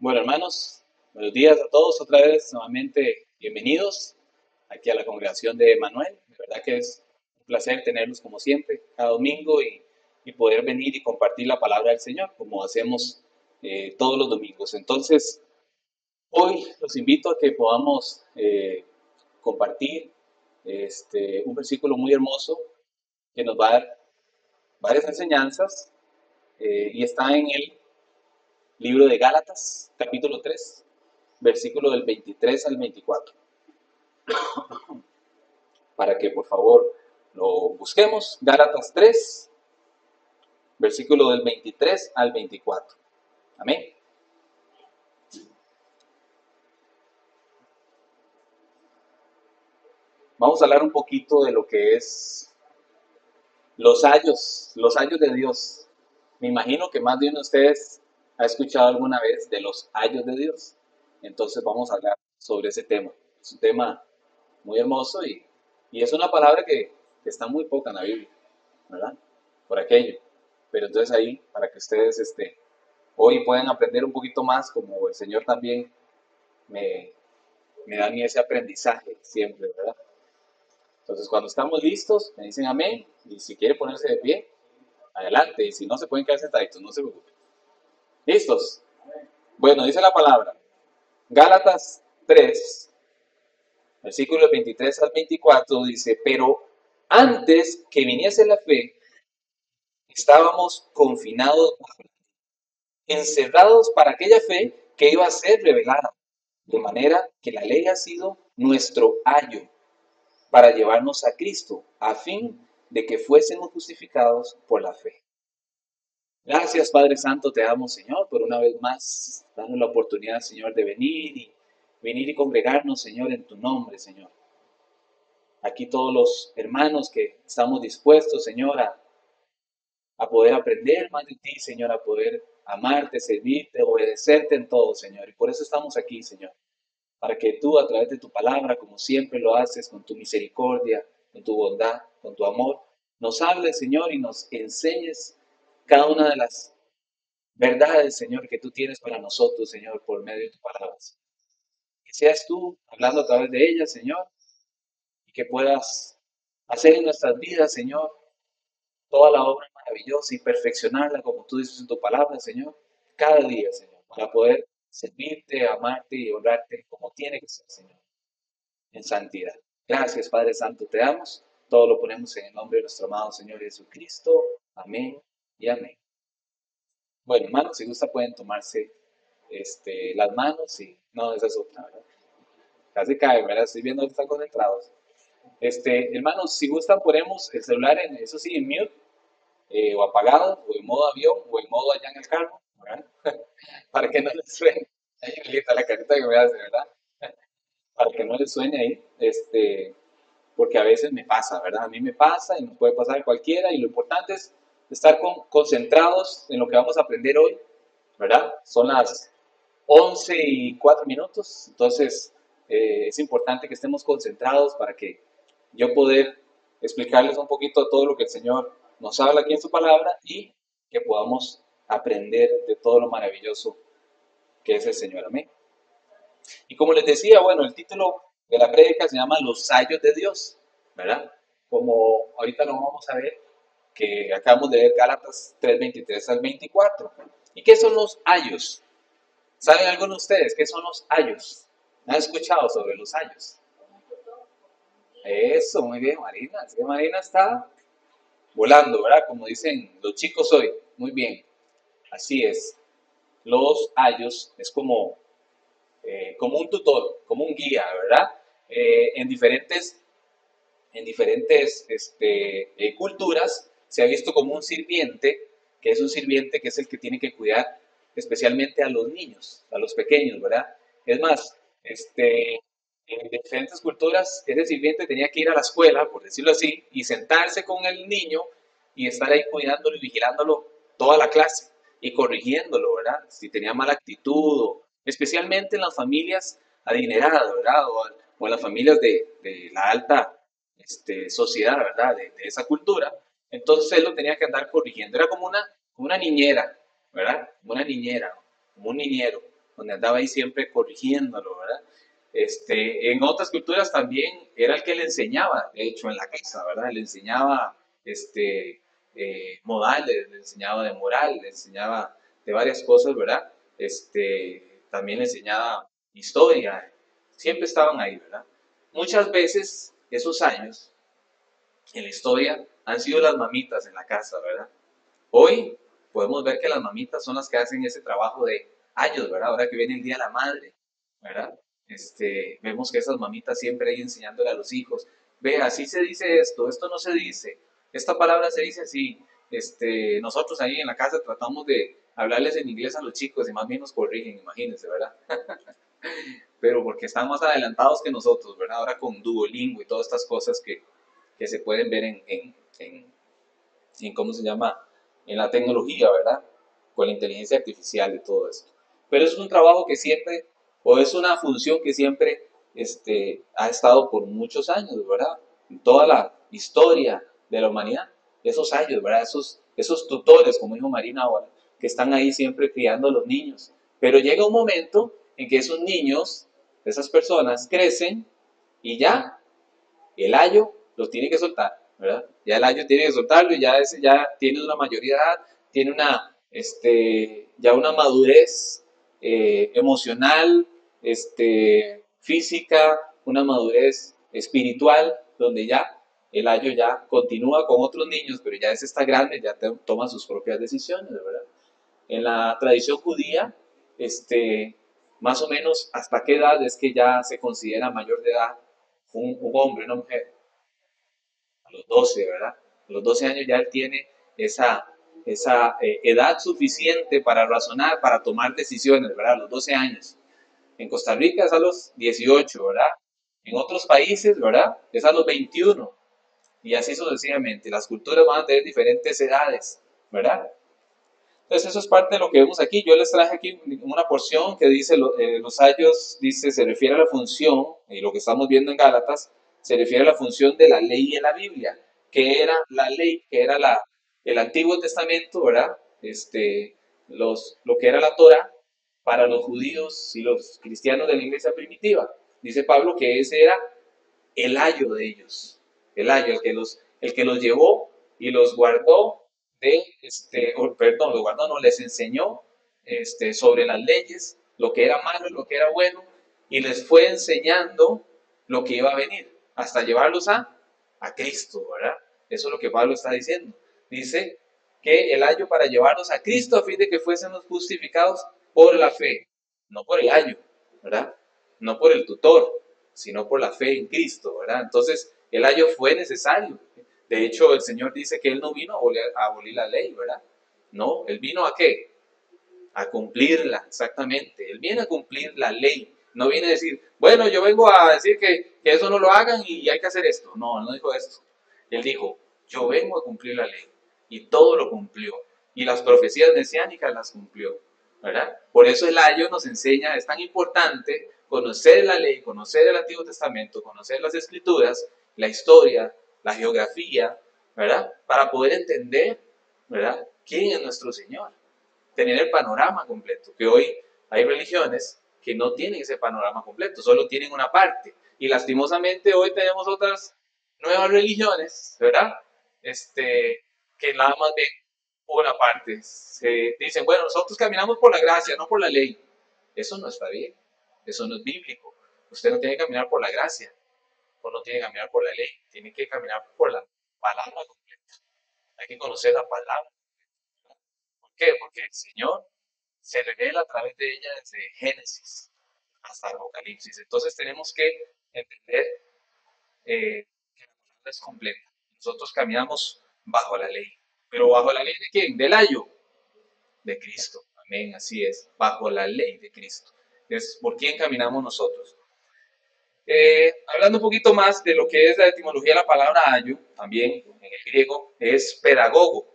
Bueno, hermanos, buenos días a todos. Otra vez, nuevamente, bienvenidos aquí a la congregación de Manuel. De verdad que es un placer tenerlos como siempre, cada domingo y poder venir y compartir la palabra del Señor, como hacemos todos los domingos. Entonces, hoy los invito a que podamos compartir un versículo muy hermoso que nos va a dar varias enseñanzas y está en el libro de Gálatas, capítulo 3, versículo del 23 al 24. Para que por favor lo busquemos. Gálatas 3, versículo del 23 al 24. Amén. Vamos a hablar un poquito de lo que es los ayos de Dios. Me imagino que más de uno de ustedes ha escuchado alguna vez de los ayos de Dios. Entonces vamos a hablar sobre ese tema. Es un tema muy hermoso y es una palabra que está muy poca en la Biblia, ¿verdad? Por aquello. Pero entonces ahí, para que ustedes hoy puedan aprender un poquito más, como el Señor también me, me da a mí ese aprendizaje siempre, ¿verdad? Entonces, cuando estamos listos, me dicen amén, y si quiere ponerse de pie, adelante, y si no, se pueden quedar sentaditos, no se preocupen. ¿Listos? Bueno, dice la palabra, Gálatas 3, versículos 23 al 24, dice, pero antes que viniese la fe, estábamos confinados, encerrados para aquella fe que iba a ser revelada, de manera que la ley ha sido nuestro ayo para llevarnos a Cristo, a fin de que fuésemos justificados por la fe. Gracias, Padre Santo, te damos, Señor, por una vez más, darnos la oportunidad, Señor, de venir y congregarnos, Señor, en tu nombre, Señor. Aquí todos los hermanos que estamos dispuestos, Señor, a poder aprender más de ti, Señor, a poder amarte, servirte, obedecerte en todo, Señor. Y por eso estamos aquí, Señor, para que tú, a través de tu palabra, como siempre lo haces, con tu misericordia, con tu bondad, con tu amor, nos hables, Señor, y nos enseñes cada una de las verdades, Señor, que tú tienes para nosotros, Señor, por medio de tu palabra. Que seas tú hablando a través de ellas, Señor, y que puedas hacer en nuestras vidas, Señor, toda la obra maravillosa y perfeccionarla como tú dices en tu palabra, Señor, cada día, Señor, para poder servirte, amarte y honrarte como tiene que ser, Señor, en santidad. Gracias, Padre Santo, te damos. Todo lo ponemos en el nombre de nuestro amado Señor Jesucristo. Amén y amén. Bueno, hermanos, si gusta pueden tomarse las manos y no, esa es otra, ¿verdad? Casi cae, ¿verdad? Estoy viendo que están concentrados. Hermanos, si gustan ponemos el celular en, eso sí, en mute, o apagado, o en modo avión, o en modo allá en el carro, ¿verdad? Para que no les suene. Ahí grita la carita que me hace, ¿verdad? Para que no les suene ahí, porque a veces me pasa, ¿verdad? A mí me pasa y nos puede pasar a cualquiera y lo importante es estar concentrados en lo que vamos a aprender hoy, ¿verdad? Son las 11:04, entonces es importante que estemos concentrados para que yo poder explicarles un poquito todo lo que el Señor nos habla aquí en su palabra y que podamos aprender de todo lo maravilloso que es el Señor. Amén. Y como les decía, bueno, el título de la prédica se llama Los Sayos de Dios, ¿verdad? Como ahorita lo vamos a ver, que acabamos de ver Gálatas 3:23 al 24. ¿Y qué son los ayos? ¿Saben algunos de ustedes qué son los ayos? ¿Han escuchado sobre los ayos? Eso, muy bien, Marina. Así que Marina está volando, ¿verdad? Como dicen los chicos hoy. Muy bien, así es. Los ayos es como un tutor, como un guía, ¿verdad? En diferentes culturas se ha visto como un sirviente, que es un sirviente que es el que tiene que cuidar especialmente a los niños, a los pequeños, ¿verdad? Es más, en diferentes culturas ese sirviente tenía que ir a la escuela, por decirlo así, y sentarse con el niño y estar ahí cuidándolo y vigilándolo toda la clase y corrigiéndolo, ¿verdad? Si tenía mala actitud, especialmente en las familias adineradas, ¿verdad? O en las familias de la alta sociedad, ¿verdad? De esa cultura. Entonces él lo tenía que andar corrigiendo. Era como una niñera, ¿verdad? Como una niñera, como un niñero. donde andaba ahí siempre corrigiéndolo, ¿verdad? En otras culturas también era el que le enseñaba, de hecho, en la casa, ¿verdad? Le enseñaba modales, le enseñaba de moral, le enseñaba de varias cosas, ¿verdad? También le enseñaba historia, siempre estaban ahí, ¿verdad? Muchas veces esos años en la historia han sido las mamitas en la casa, ¿verdad? Hoy podemos ver que las mamitas son las que hacen ese trabajo de años, ¿verdad? Ahora que viene el Día de la Madre, ¿verdad? Vemos que esas mamitas siempre ahí enseñándole a los hijos, ve, así se dice esto, esto no se dice, esta palabra se dice así. Nosotros ahí en la casa tratamos de hablarles en inglés a los chicos y más bien nos corrigen, imagínense, ¿verdad? Pero porque están más adelantados que nosotros, ¿verdad? Ahora con Duolingo y todas estas cosas que se pueden ver en ¿cómo se llama? En la tecnología, ¿verdad? Con la inteligencia artificial y todo esto. Pero es un trabajo que siempre, o es una función que siempre ha estado por muchos años, ¿verdad? En toda la historia de la humanidad, esos años, ¿verdad? Esos tutores, como dijo Marina ahora, que están ahí siempre criando a los niños. Pero llega un momento en que esos niños, esas personas, crecen y ya el ayo lo tiene que soltar, ¿verdad? Ya el ayo tiene que soltarlo y ya ese ya tiene una mayoría de edad, tiene ya una madurez emocional, física, una madurez espiritual, donde ya el ayo ya continúa con otros niños, pero ya ese está grande, ya toma sus propias decisiones, ¿verdad? En la tradición judía, más o menos hasta qué edad es que ya se considera mayor de edad un hombre, una mujer, a los 12, ¿verdad? A los 12 años ya él tiene esa edad suficiente para razonar, para tomar decisiones, ¿verdad? A los 12 años. En Costa Rica es a los 18, ¿verdad? En otros países, ¿verdad? Es a los 21. Y así sucesivamente. Las culturas van a tener diferentes edades, ¿verdad? Entonces eso es parte de lo que vemos aquí. Yo les traje aquí una porción que dice, los ayos, dice, se refiere a la función, y lo que estamos viendo en Gálatas, se refiere a la función de la ley en la Biblia, que era la ley, que era el Antiguo Testamento, ¿verdad? Lo que era la Torah para los judíos y los cristianos de la iglesia primitiva. Dice Pablo que ese era el ayo de ellos, el ayo, el que los llevó y los guardó perdón, los guardó, no, les enseñó sobre las leyes, lo que era malo y lo que era bueno, y les fue enseñando lo que iba a venir, hasta llevarlos a Cristo, ¿verdad? Eso es lo que Pablo está diciendo. Dice que el ayo para llevarnos a Cristo a fin de que fuésemos justificados por la fe, no por el ayo, ¿verdad? No por el tutor, sino por la fe en Cristo, ¿verdad? Entonces, el ayo fue necesario. De hecho, el Señor dice que Él no vino a abolir la ley, ¿verdad? No, Él vino ¿a qué? A cumplirla, exactamente. Él viene a cumplir la ley. No viene a decir, bueno, yo vengo a decir que eso no lo hagan y hay que hacer esto. No, Él no dijo esto. Él dijo, yo vengo a cumplir la ley. Y todo lo cumplió. Y las profecías mesiánicas las cumplió, ¿verdad? Por eso el ayo nos enseña, es tan importante conocer la ley, conocer el Antiguo Testamento, conocer las Escrituras, la historia, la geografía, ¿verdad? Para poder entender, ¿verdad? ¿Quién es nuestro Señor? Tener el panorama completo, que hoy hay religiones que no tienen ese panorama completo, solo tienen una parte. Y lastimosamente hoy tenemos otras nuevas religiones, ¿verdad? Que nada más ven una parte. Se dicen, bueno, nosotros caminamos por la gracia, no por la ley. Eso no está bien, eso no es bíblico. Usted no tiene que caminar por la gracia, o no tiene que caminar por la ley, tiene que caminar por la palabra completa. Hay que conocer la palabra. ¿Por qué? Porque el Señor se revela a través de ella desde Génesis hasta Apocalipsis. Entonces tenemos que entender que la palabra es completa. Nosotros caminamos bajo la ley. ¿Pero bajo la ley de quién? Del ayo. De Cristo. Amén, así es. Bajo la ley de Cristo. Es por quién caminamos nosotros. Hablando un poquito más de lo que es la etimología de la palabra ayo, también en el griego, es pedagogo.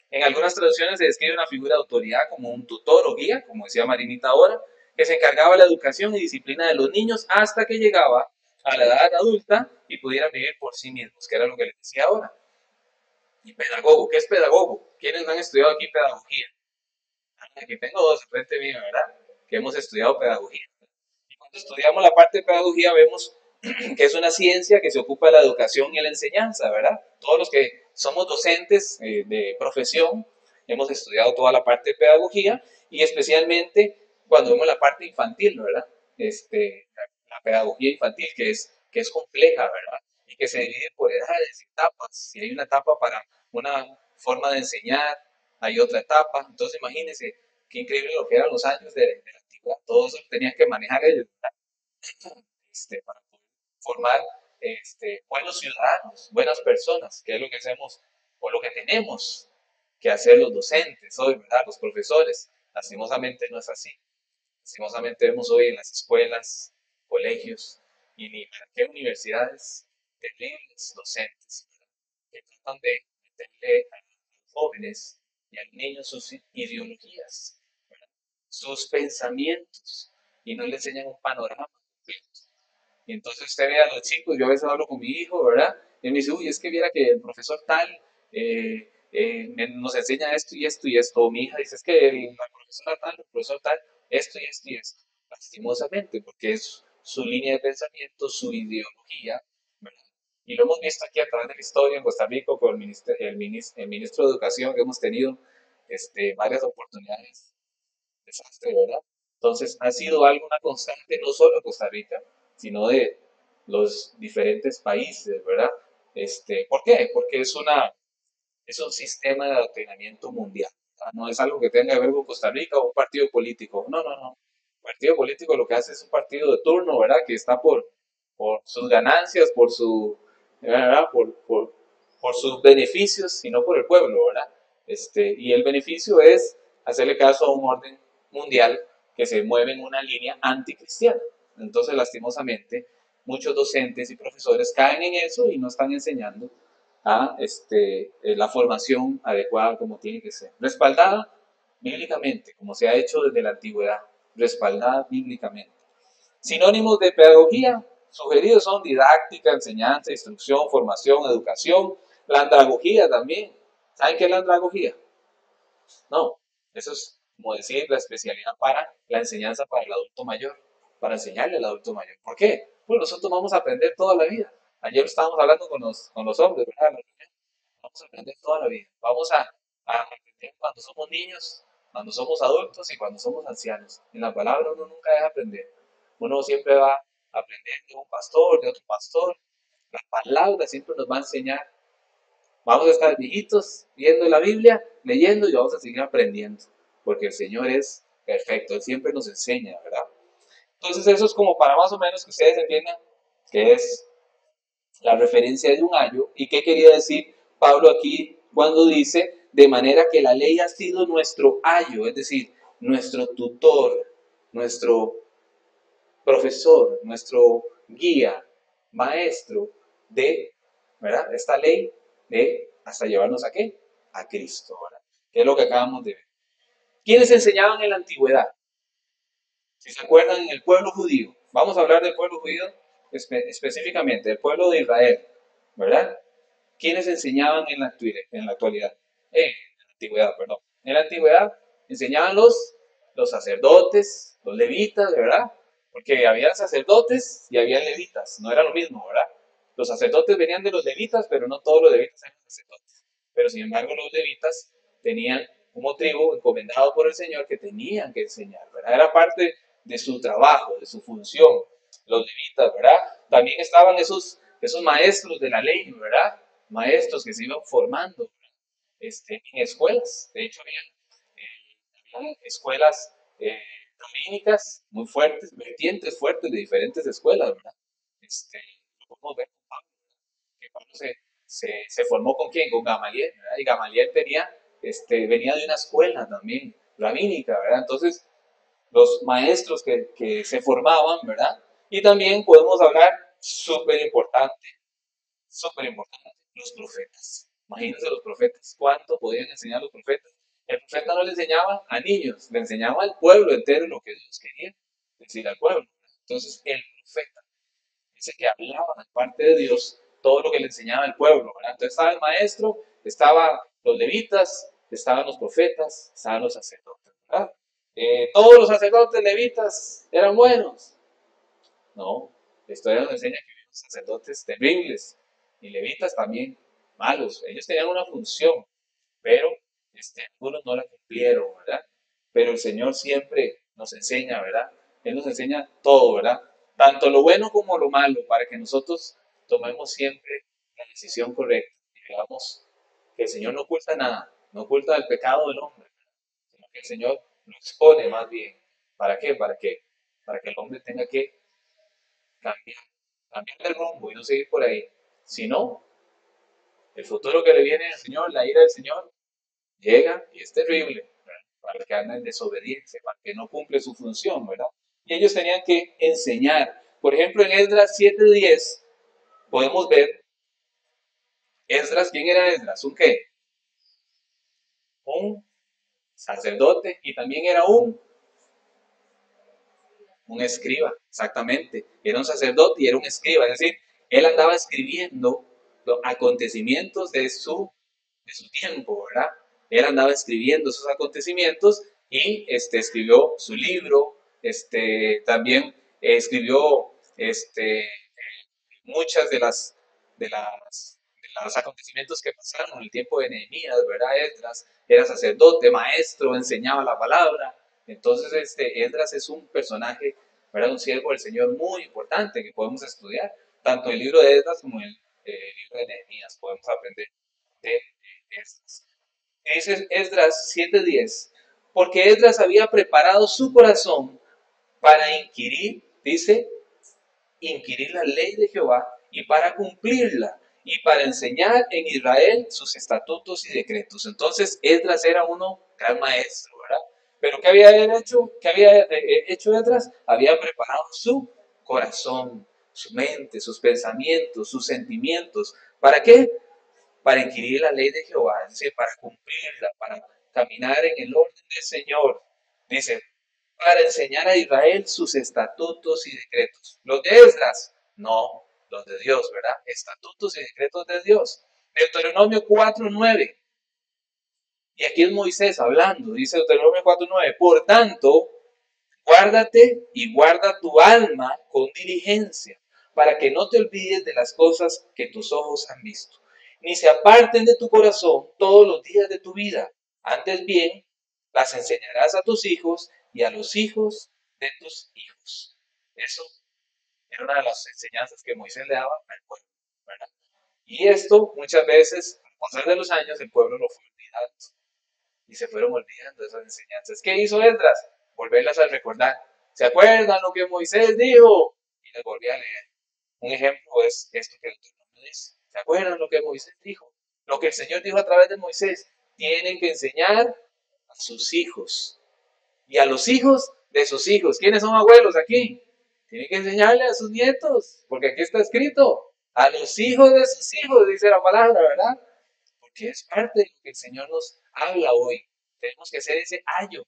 En algunas traducciones se describe una figura de autoridad como un tutor o guía, como decía Marinita ahora, que se encargaba de la educación y disciplina de los niños hasta que llegaba a la edad adulta y pudieran vivir por sí mismos, que era lo que les decía ahora. Y pedagogo, ¿qué es pedagogo? ¿Quiénes no han estudiado aquí pedagogía? Aquí tengo dos frente mío, ¿verdad? que hemos estudiado pedagogía. Y cuando estudiamos la parte de pedagogía vemos que es una ciencia que se ocupa de la educación y la enseñanza, ¿verdad? Todos los que somos docentes de profesión hemos estudiado toda la parte de pedagogía y especialmente cuando vemos la parte infantil, ¿verdad? La pedagogía infantil que es compleja, ¿verdad? Y que se divide por edades y etapas. Si hay una etapa para una forma de enseñar, hay otra etapa. Entonces imagínense qué increíble lo que eran los años de la antigüedad. Todo eso tenían que manejar ellos, para poder formar buenos ciudadanos, buenas personas, que es lo que hacemos o lo que tenemos que hacer los docentes hoy, ¿verdad? Los profesores. Lastimosamente no es así. Lastimosamente vemos hoy en las escuelas, colegios y ni para qué universidades terribles docentes, ¿verdad? Que tratan de meterle a los jóvenes y a los niños sus ideologías, ¿verdad? Sus pensamientos y no le enseñan un panorama completo. Y entonces usted ve a los chicos, yo a veces hablo con mi hijo, ¿verdad? Y él me dice, uy, es que viera que el profesor tal nos enseña esto y esto y esto. O mi hija dice, es que la profesora tal, el profesor tal, esto y esto y esto. Lastimosamente, porque es su línea de pensamiento, su ideología, ¿verdad? Y lo hemos visto aquí a través de la historia en Costa Rica con el ministro de Educación que hemos tenido varias oportunidades desastre, ¿verdad? Entonces, ha sido algo, una constante, no solo de Costa Rica, sino de los diferentes países, ¿verdad? ¿Por qué? Porque es un sistema de adoctrinamiento mundial, ¿verdad? No es algo que tenga que ver con Costa Rica o un partido político, no, no, no. Un partido político lo que hace es un partido de turno, ¿verdad? Que está por sus ganancias, ¿verdad? Por sus beneficios, y no por el pueblo, ¿verdad? Y el beneficio es hacerle caso a un orden mundial que se mueve en una línea anticristiana. Entonces, lastimosamente, muchos docentes y profesores caen en eso y no están enseñando a la formación adecuada como tiene que ser. Respaldada bíblicamente, como se ha hecho desde la antigüedad, respaldada bíblicamente. Sinónimos de pedagogía sugeridos son didáctica, enseñanza, instrucción, formación, educación, la andragogía también. ¿Saben qué es la andragogía? No, eso es como decir la especialidad para la enseñanza para el adulto mayor, para enseñarle al adulto mayor. ¿Por qué? Pues nosotros vamos a aprender toda la vida. Ayer estábamos hablando con los hombres, ¿verdad? Vamos a aprender toda la vida. Vamos a aprender cuando somos niños, cuando somos adultos y cuando somos ancianos. En la palabra uno nunca deja de aprender. Uno siempre va a aprender de un pastor, de otro pastor. La palabra siempre nos va a enseñar. Vamos a estar viejitos viendo la Biblia, leyendo y vamos a seguir aprendiendo. Porque el Señor es perfecto, Él siempre nos enseña, ¿verdad? Entonces eso es como para más o menos que ustedes entiendan que es la referencia de un ayo. ¿Y qué quería decir Pablo aquí cuando dice, de manera que la ley ha sido nuestro ayo, es decir, nuestro tutor, nuestro profesor, nuestro guía, maestro de, ¿verdad? Esta ley de hasta llevarnos a qué? A Cristo, ¿verdad? Que es lo que acabamos de ver. ¿Quiénes enseñaban en la antigüedad? Si se acuerdan, en el pueblo judío. Vamos a hablar del pueblo judío específicamente, del pueblo de Israel, ¿verdad? ¿Quiénes enseñaban en la actualidad? En la antigüedad, perdón. En la antigüedad enseñaban los sacerdotes, los levitas, ¿verdad? Porque había sacerdotes y había levitas, no era lo mismo, ¿verdad? Los sacerdotes venían de los levitas, pero no todos los levitas eran sacerdotes. Pero sin embargo, los levitas tenían un motivo encomendado por el Señor que tenían que enseñar, ¿verdad? Era parte de su trabajo, de su función, los levitas, ¿verdad? También estaban esos maestros de la ley, ¿verdad? Maestros que se iban formando en escuelas. De hecho, había escuelas rabínicas muy fuertes, vertientes fuertes de diferentes escuelas, ¿verdad? Lo podemos ver con Pablo, que Pablo se formó con quién, con Gamaliel, ¿verdad? Y Gamaliel venía de una escuela también rabínica, ¿verdad? Entonces, los maestros que se formaban, ¿verdad? Y también podemos hablar, súper importante, los profetas. Imagínense los profetas, ¿cuánto podían enseñar los profetas? El profeta no le enseñaba a niños, le enseñaba al pueblo entero lo que Dios quería decir al pueblo. Entonces, el profeta, ese que hablaba de parte de Dios, todo lo que le enseñaba al pueblo, ¿verdad? Entonces estaba el maestro, estaban los levitas, estaban los profetas, estaban los sacerdotes, ¿verdad? todos los sacerdotes levitas eran buenos. No, la historia nos enseña que había sacerdotes terribles y levitas también malos. Ellos tenían una función, pero algunos no la cumplieron, ¿verdad? Pero el Señor siempre nos enseña, ¿verdad? Él nos enseña todo, ¿verdad? Tanto lo bueno como lo malo, para que nosotros tomemos siempre la decisión correcta y veamos que el Señor no oculta nada, no oculta el pecado del hombre, sino que el Señor lo expone más bien. ¿Para qué? Para que el hombre tenga que cambiar, cambiar de rumbo y no seguir por ahí. Si no, el futuro que le viene al Señor, la ira del Señor, llega y es terrible, ¿verdad? Para el que anda en desobediencia, para el que no cumple su función, ¿verdad? Y ellos tenían que enseñar. Por ejemplo, en Esdras 7:10 podemos ver, Esdras, ¿quién era Esdras? ¿Un qué? Un sacerdote y también era un escriba, exactamente. Era un sacerdote y era un escriba, es decir, él andaba escribiendo los acontecimientos de su tiempo, ¿verdad? Él andaba escribiendo esos acontecimientos y escribió su libro, también escribió muchas de los acontecimientos que pasaron en el tiempo de Nehemías, ¿verdad? Esdras era sacerdote, maestro, enseñaba la palabra. Entonces, Esdras es un personaje, ¿verdad? Un siervo del Señor muy importante que podemos estudiar. Tanto el libro de Esdras como el libro de Nehemías podemos aprender de Esdras. Dice Esdras 7:10, porque Esdras había preparado su corazón para inquirir, dice, inquirir la ley de Jehová y para cumplirla y para enseñar en Israel sus estatutos y decretos. Entonces Esdras era uno gran maestro, ¿verdad? Pero ¿qué había hecho? ¿Qué había hecho Esdras? Había preparado su corazón, su mente, sus pensamientos, sus sentimientos. ¿Para qué? Para inquirir la ley de Jehová, es decir, para cumplirla, para caminar en el orden del Señor. Dice, para enseñar a Israel sus estatutos y decretos. Los de Esdras, no, los de Dios, ¿verdad? Estatutos y decretos de Dios. Deuteronomio 4:9. Y aquí es Moisés hablando, dice Deuteronomio 4:9. Por tanto, guárdate y guarda tu alma con diligencia, para que no te olvides de las cosas que tus ojos han visto, ni se aparten de tu corazón todos los días de tu vida. Antes bien, las enseñarás a tus hijos y a los hijos de tus hijos. Eso era una de las enseñanzas que Moisés le daba al pueblo, ¿verdad? Y esto muchas veces, al pasar de los años, el pueblo lo fue olvidando y se fueron olvidando esas enseñanzas. ¿Qué hizo Esdras? Volverlas a recordar. ¿Se acuerdan lo que Moisés dijo? Y les volví a leer. Un ejemplo es esto que el Deuteronomio dice. ¿Se acuerdan lo que Moisés dijo? Lo que el Señor dijo a través de Moisés. Tienen que enseñar a sus hijos y a los hijos de sus hijos. ¿Quiénes son abuelos aquí? Tienen que enseñarle a sus nietos, porque aquí está escrito, a los hijos de sus hijos, dice la palabra, ¿verdad? Porque es parte de lo que el Señor nos habla hoy. Tenemos que hacer ese ayo,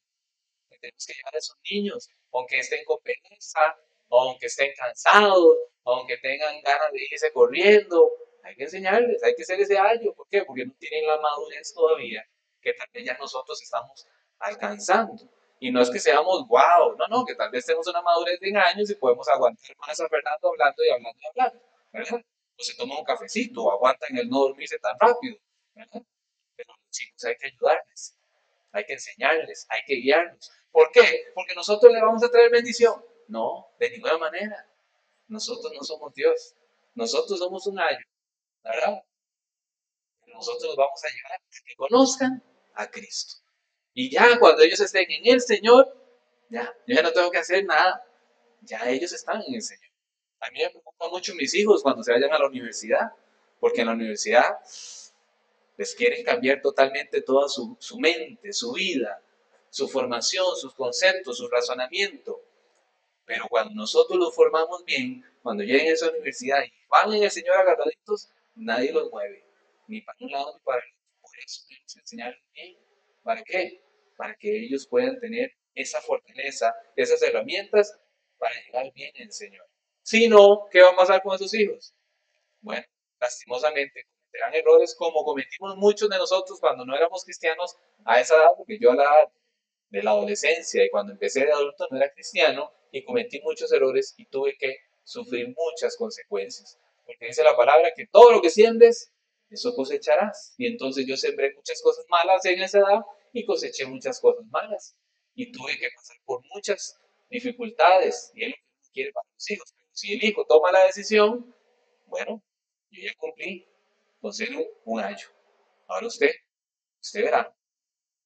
que tenemos que llevar a esos niños, aunque estén con pereza, aunque estén cansados, aunque tengan ganas de irse corriendo. Hay que enseñarles, hay que hacer ese ayo. ¿Por qué? Porque no tienen la madurez todavía, que tal vez ya nosotros estamos alcanzando. Y no es que seamos wow, no, que tal vez tenemos una madurez de años y podemos aguantar más a Fernando hablando y hablando y hablando, ¿verdad? O se toma un cafecito, o aguantan el no dormirse tan rápido, ¿verdad? Pero los chicos hay que ayudarles, hay que enseñarles, hay que guiarlos. ¿Por qué? Porque nosotros le vamos a traer bendición. No, de ninguna manera. Nosotros no somos Dios. Nosotros somos un ayo, ¿verdad? Nosotros vamos a llegar a que conozcan a Cristo. Y ya cuando ellos estén en el Señor, ya, yo ya no tengo que hacer nada. Ya ellos están en el Señor. A mí me preocupan mucho mis hijos cuando se vayan a la universidad, porque en la universidad les quieren cambiar totalmente toda su mente, su vida, su formación, sus conceptos, su razonamiento. Pero cuando nosotros los formamos bien, cuando lleguen a esa universidad y van en el Señor agarraditos, nadie los mueve, ni para un lado ni para el otro. Por eso tenemos que enseñarles bien. ¿Para qué? Para que ellos puedan tener esa fortaleza, esas herramientas para llegar bien en el Señor. Si no, ¿qué va a pasar con esos hijos? Bueno, lastimosamente cometerán errores como cometimos muchos de nosotros cuando no éramos cristianos a esa edad, porque yo a la edad de la adolescencia y cuando empecé de adulto no era cristiano y cometí muchos errores y tuve que sufrir muchas consecuencias. Porque dice la palabra que todo lo que siembres, eso cosecharás. Y entonces yo sembré muchas cosas malas en esa edad y coseché muchas cosas malas. Y tuve que pasar por muchas dificultades. Y él quiere para los hijos. Pero si el hijo toma la decisión, bueno, yo ya cumplí con ser un ayo. Ahora usted verá.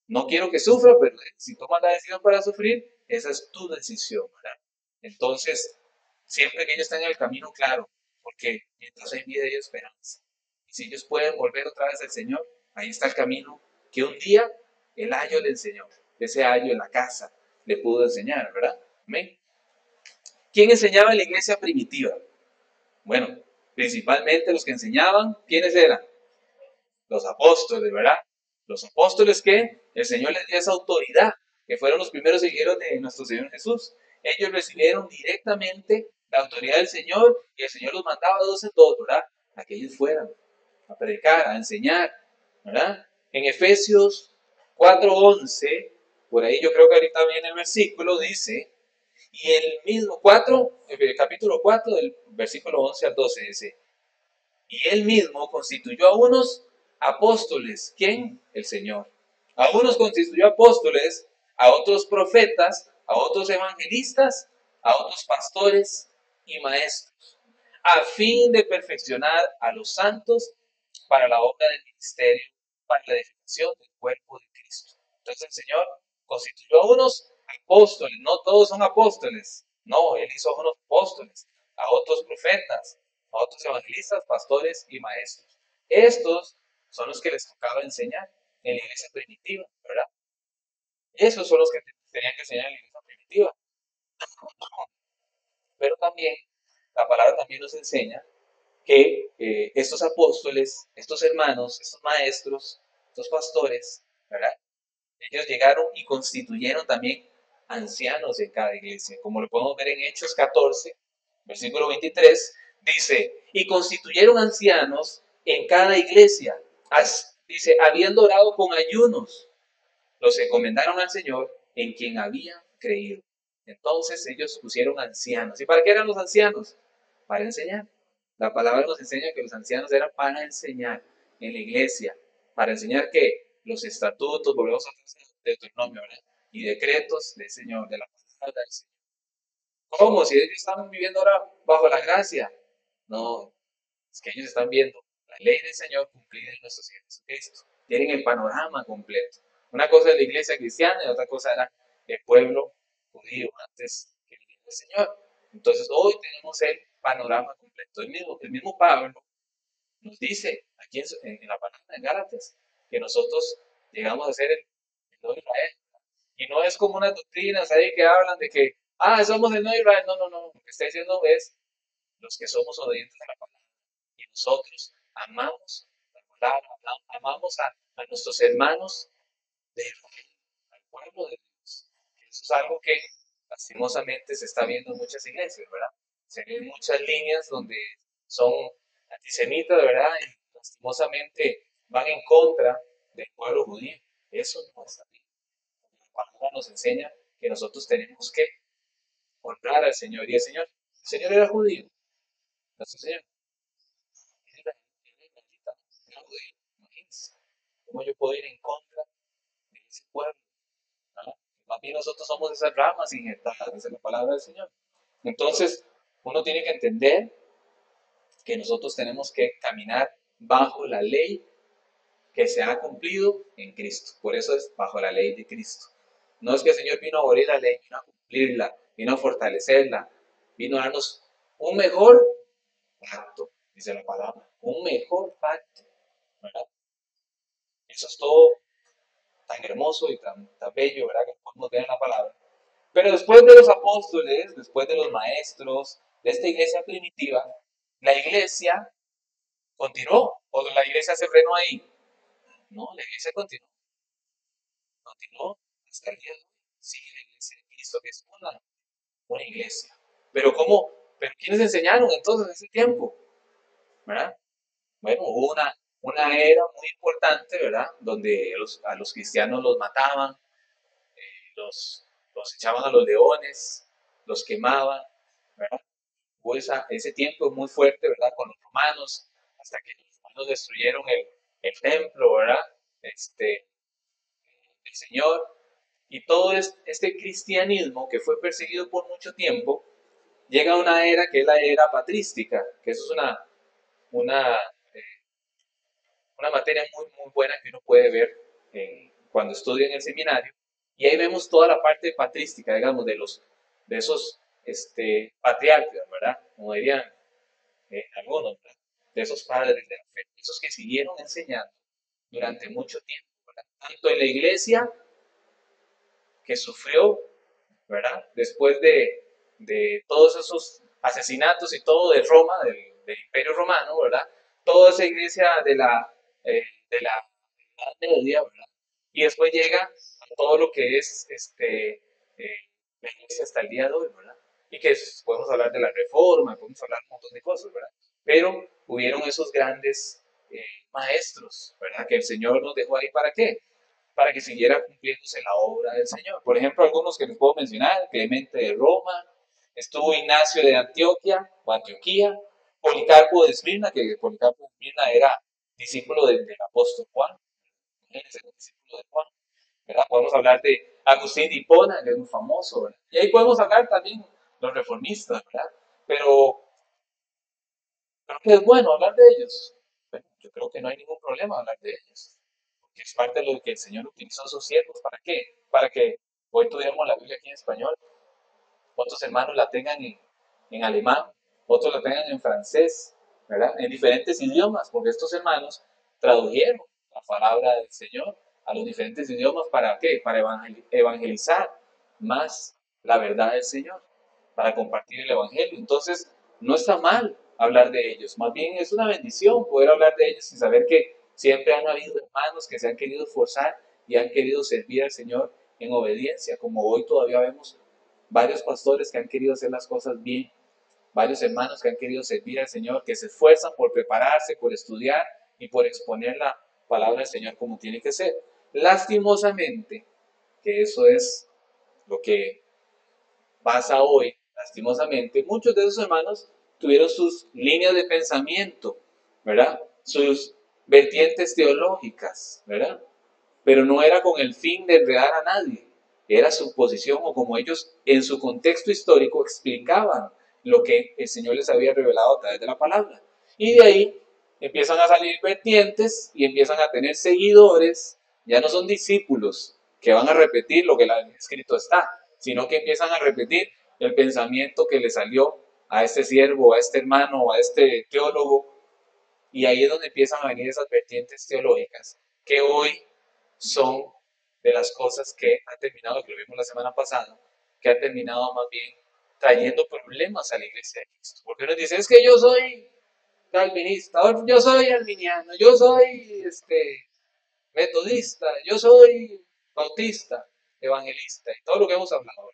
No quiero que sufra, pero si tomas la decisión para sufrir, esa es tu decisión, ¿verdad? Entonces, siempre que ellos estén en el camino claro, porque mientras hay vida y esperanza. Y si ellos pueden volver otra vez al Señor, ahí está el camino que un día el ayo le enseñó. Ese ayo en la casa le pudo enseñar, ¿verdad? Amén. ¿Quién enseñaba en la iglesia primitiva? Bueno, principalmente los que enseñaban, ¿quiénes eran? Los apóstoles, ¿verdad? Los apóstoles que el Señor les dio esa autoridad, que fueron los primeros seguidores de nuestro Señor Jesús. Ellos recibieron directamente la autoridad del Señor y el Señor los mandaba dos en dos, ¿verdad? A que ellos fueran a predicar, a enseñar, ¿verdad? En Efesios 4:11, por ahí yo creo que ahorita viene el versículo, dice, y el mismo capítulo 4 del versículo 11 al 12 dice, y él mismo constituyó a unos apóstoles. ¿Quién? El Señor. A unos constituyó apóstoles, a otros profetas, a otros evangelistas, a otros pastores y maestros, a fin de perfeccionar a los santos para la obra del ministerio, para la edificación del cuerpo de Cristo. Entonces el Señor constituyó a unos apóstoles, no todos son apóstoles, no, Él hizo a unos apóstoles, a otros profetas, a otros evangelistas, pastores y maestros. Estos son los que les tocaba enseñar en la iglesia primitiva, ¿verdad? Esos son los que tenían que enseñar en la iglesia primitiva. Pero también, la palabra también nos enseña que estos apóstoles, estos hermanos, estos maestros, estos pastores, ¿verdad? Ellos llegaron y constituyeron también ancianos en cada iglesia. Como lo podemos ver en Hechos 14, versículo 23, dice, y constituyeron ancianos en cada iglesia. Dice, habiendo orado con ayunos, los encomendaron al Señor en quien habían creído. Entonces ellos pusieron ancianos. ¿Y para qué eran los ancianos? Para enseñar. La palabra nos enseña que los ancianos eran para enseñar en la iglesia. Para enseñar que los estatutos, volvemos a Deuteronomio, ¿verdad? Y decretos del Señor, de la palabra del Señor. ¿Cómo? Si ellos están viviendo ahora bajo la gracia. No, es que ellos están viendo la ley del Señor cumplida en nuestro Señor Jesucristo. Tienen el panorama completo. Una cosa es la iglesia cristiana y otra cosa era el pueblo judío antes que viniera el Señor. Entonces hoy tenemos el panorama completo. El mismo Pablo nos dice aquí en la palabra de Gálatas que nosotros llegamos a ser el nuevo Israel. Y no es como unas doctrinas ahí que hablan de que, somos el nuevo Israel. No, no, no. Lo que está diciendo es los que somos obedientes a la palabra. Y nosotros amamos la palabra, amamos a nuestros hermanos de Israel, al pueblo de Dios. Eso es algo que lastimosamente se está viendo en muchas iglesias, ¿verdad? Se ven muchas líneas donde son antisemitas, ¿verdad? Y lastimosamente van en contra del pueblo judío. Eso no está bien. La palabra nos enseña que nosotros tenemos que honrar al Señor. Y el Señor era judío, nuestro Señor. Imagínense cómo yo puedo ir en contra de ese pueblo. ¿No? Más bien nosotros somos esas ramas injertadas en la palabra del Señor. Entonces, uno tiene que entender que nosotros tenemos que caminar bajo la ley que se ha cumplido en Cristo. Por eso es bajo la ley de Cristo. No es que el Señor vino a abolir la ley, vino a cumplirla, vino a fortalecerla, vino a darnos un mejor pacto, dice la palabra, un mejor pacto, ¿verdad? Eso es todo tan hermoso y tan bello, ¿verdad? Que podemos ver en la palabra. Pero después de los apóstoles, después de los maestros, de esta iglesia primitiva, la iglesia continuó, o la iglesia se frenó ahí. No, la iglesia continuó hasta el día de hoy. Sigue la iglesia de Cristo, que es una iglesia. Pero ¿cómo? ¿Pero quiénes enseñaron entonces en ese tiempo? ¿Verdad? Bueno, hubo una era muy importante, ¿verdad? Donde a los cristianos los mataban, los echaban a los leones, los quemaban, ¿verdad? Hubo ese tiempo muy fuerte, ¿verdad? Con los romanos, hasta que los romanos destruyeron el templo, ¿verdad? Este, el Señor. Y todo este cristianismo que fue perseguido por mucho tiempo, llega a una era que es la era patrística, que eso es una, una materia muy, muy buena que uno puede ver cuando estudia en el seminario. Y ahí vemos toda la parte patrística, digamos, de esos patriarcas, ¿verdad? Como dirían algunos, ¿verdad? De esos padres de la fe, esos que siguieron enseñando durante mucho tiempo, ¿verdad? Tanto en la iglesia que sufrió, ¿verdad? Después de todos esos asesinatos y todo de Roma, del Imperio Romano, ¿verdad? Toda esa iglesia de la Edad Media, ¿verdad? Y después llega a todo lo que es la iglesia hasta el día de hoy, ¿verdad? Y que podemos hablar de la reforma, podemos hablar de un montón de cosas, ¿verdad? Pero hubieron esos grandes maestros, ¿verdad? Que el Señor nos dejó ahí para qué? Para que siguiera cumpliéndose la obra del Señor. Por ejemplo, algunos que les puedo mencionar, Clemente de Roma, estuvo Ignacio de Antioquia o Antioquía, Policarpo de Esmirna, que Policarpo de Esmirna era discípulo del apóstol Juan, imagínense, el discípulo de Juan, ¿verdad? Podemos hablar de Agustín de Hipona, que es muy famoso, ¿verdad? Y ahí podemos hablar también los reformistas, ¿verdad? Pero creo que es bueno hablar de ellos. Bueno, yo creo que no hay ningún problema hablar de ellos, porque es parte de lo que el Señor utilizó a sus siervos. ¿Para qué? Para que hoy tuviéramos la Biblia aquí en español, otros hermanos la tengan en alemán, otros la tengan en francés, ¿verdad? En diferentes idiomas, porque estos hermanos tradujeron la palabra del Señor a los diferentes idiomas. ¿Para qué? Para evangelizar más la verdad del Señor, para compartir el Evangelio. Entonces, no está mal hablar de ellos, más bien es una bendición poder hablar de ellos y saber que siempre han habido hermanos que se han querido esforzar y han querido servir al Señor en obediencia, como hoy todavía vemos varios pastores que han querido hacer las cosas bien, varios hermanos que han querido servir al Señor, que se esfuerzan por prepararse, por estudiar y por exponer la palabra del Señor como tiene que ser. Lastimosamente, que eso es lo que pasa hoy, lastimosamente, muchos de esos hermanos tuvieron sus líneas de pensamiento, ¿verdad? Sus vertientes teológicas, ¿verdad? Pero no era con el fin de enredar a nadie, era su posición o como ellos en su contexto histórico explicaban lo que el Señor les había revelado a través de la palabra. Y de ahí empiezan a salir vertientes y empiezan a tener seguidores, ya no son discípulos que van a repetir lo que el escrito está, sino que empiezan a repetir el pensamiento que le salió a este siervo, a este hermano, a este teólogo, y ahí es donde empiezan a venir esas vertientes teológicas que hoy son de las cosas que han terminado, que lo vimos la semana pasada, que han terminado más bien trayendo problemas a la iglesia de Cristo. Porque uno dice, es que yo soy calvinista, yo soy arminiano, yo soy metodista, yo soy bautista, evangelista, y todo lo que hemos hablado.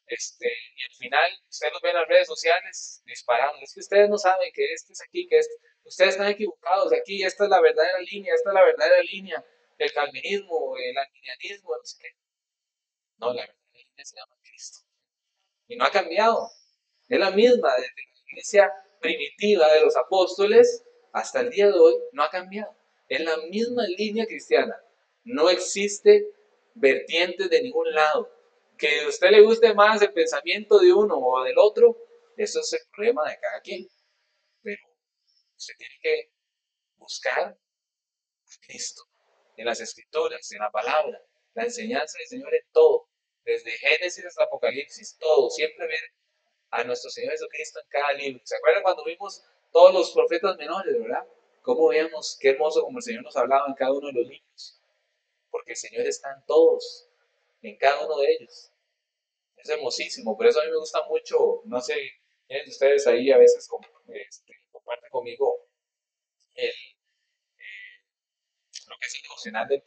Y al final, ustedes los ven en las redes sociales disparando. Es que ustedes no saben que este es aquí, que este. Ustedes están equivocados aquí, esta es la verdadera línea, esta es la verdadera línea del calvinismo, el arminianismo, no sé qué. No, la verdadera línea se llama Cristo. Y no ha cambiado. Es la misma, desde la iglesia primitiva de los apóstoles hasta el día de hoy, no ha cambiado. Es la misma línea cristiana. No existe vertientes de ningún lado. Que a usted le guste más el pensamiento de uno o del otro, eso es el problema de cada quien. Pero usted tiene que buscar a Cristo en las escrituras, en la palabra, la enseñanza del Señor en todo, desde Génesis hasta Apocalipsis, todo, siempre ver a nuestro Señor Jesucristo en cada libro. ¿Se acuerdan cuando vimos todos los profetas menores, verdad? Cómo veíamos qué hermoso como el Señor nos hablaba en cada uno de los libros, porque el Señor está en todos, en cada uno de ellos. Es hermosísimo, por eso a mí me gusta mucho, no sé, quiénes de ustedes ahí a veces comparten conmigo el, lo que es el devocional del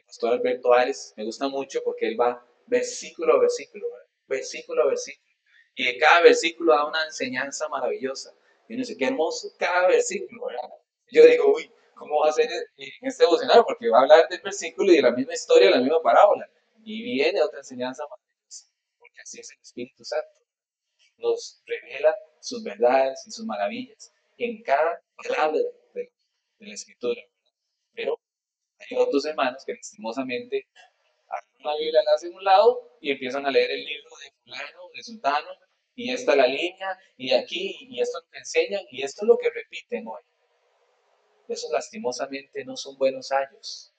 pastor Alberto Ares. Me gusta mucho porque él va versículo a versículo, ¿verdad? Versículo a versículo. Y de cada versículo da una enseñanza maravillosa. Y uno dice, qué hermoso cada versículo, ¿verdad? Yo digo, uy, ¿cómo va a ser en este devocional? Porque va a hablar del versículo y de la misma historia, de la misma parábola. Y viene otra enseñanza maravillosa, porque así es el Espíritu Santo. Nos revela sus verdades y sus maravillas en cada palabra de la Escritura. Pero hay otros hermanos que lastimosamente agarran la Biblia, la hacen a un lado y empiezan a leer el libro de fulano, de sultano, y esta es la línea, y aquí, y esto es lo que enseñan, y esto es lo que repiten hoy. Esos lastimosamente no son buenos ayos,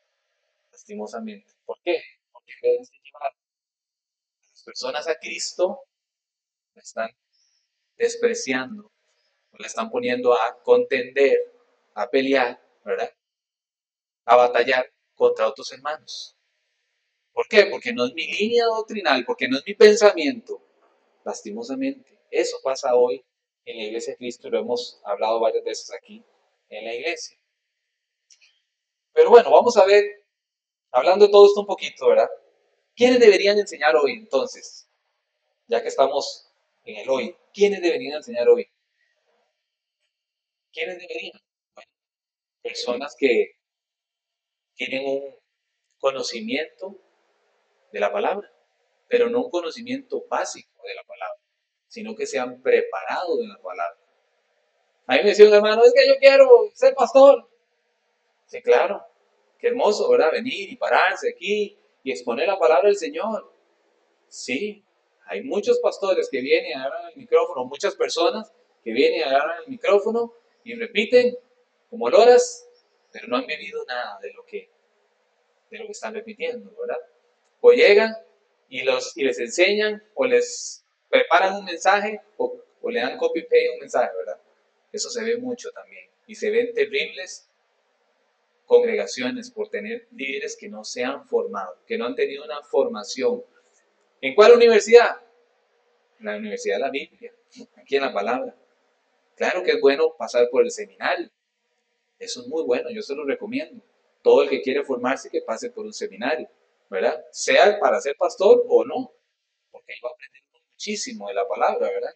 lastimosamente. ¿Por qué? Porque en vez de llevar a las personas a Cristo, la están despreciando, la están poniendo a contender, a pelear, ¿verdad? A batallar contra otros hermanos. ¿Por qué? Porque no es mi línea doctrinal, porque no es mi pensamiento. Lastimosamente, eso pasa hoy en la iglesia de Cristo, lo hemos hablado varias veces aquí en la iglesia. Pero bueno, vamos a ver, hablando de todo esto un poquito, ¿verdad? ¿Quiénes deberían enseñar hoy entonces? Ya que estamos en el hoy, ¿quiénes deberían enseñar hoy? ¿Quiénes deberían? Bueno, personas que tienen un conocimiento de la palabra, pero no un conocimiento básico de la palabra, sino que se han preparado de la palabra. A mí me decía un hermano, es que yo quiero ser pastor. Sí, claro, qué hermoso, ¿verdad? Venir y pararse aquí y exponer la palabra del Señor. Sí, hay muchos pastores que vienen y agarran el micrófono, muchas personas que vienen y agarran el micrófono y repiten como loras, pero no han vivido nada de lo que están repitiendo, ¿verdad? O llegan y les enseñan o les preparan un mensaje o le dan copy-paste un mensaje, ¿verdad? Eso se ve mucho también. Y se ven terribles congregaciones por tener líderes que no se han formado, que no han tenido una formación. ¿En cuál universidad? En la Universidad de la Biblia, aquí en la palabra. Claro que es bueno pasar por el seminario. Eso es muy bueno, yo se lo recomiendo. Todo el que quiere formarse que pase por un seminario, ¿verdad? Sea para ser pastor o no, porque ahí va a aprender muchísimo de la palabra, ¿verdad?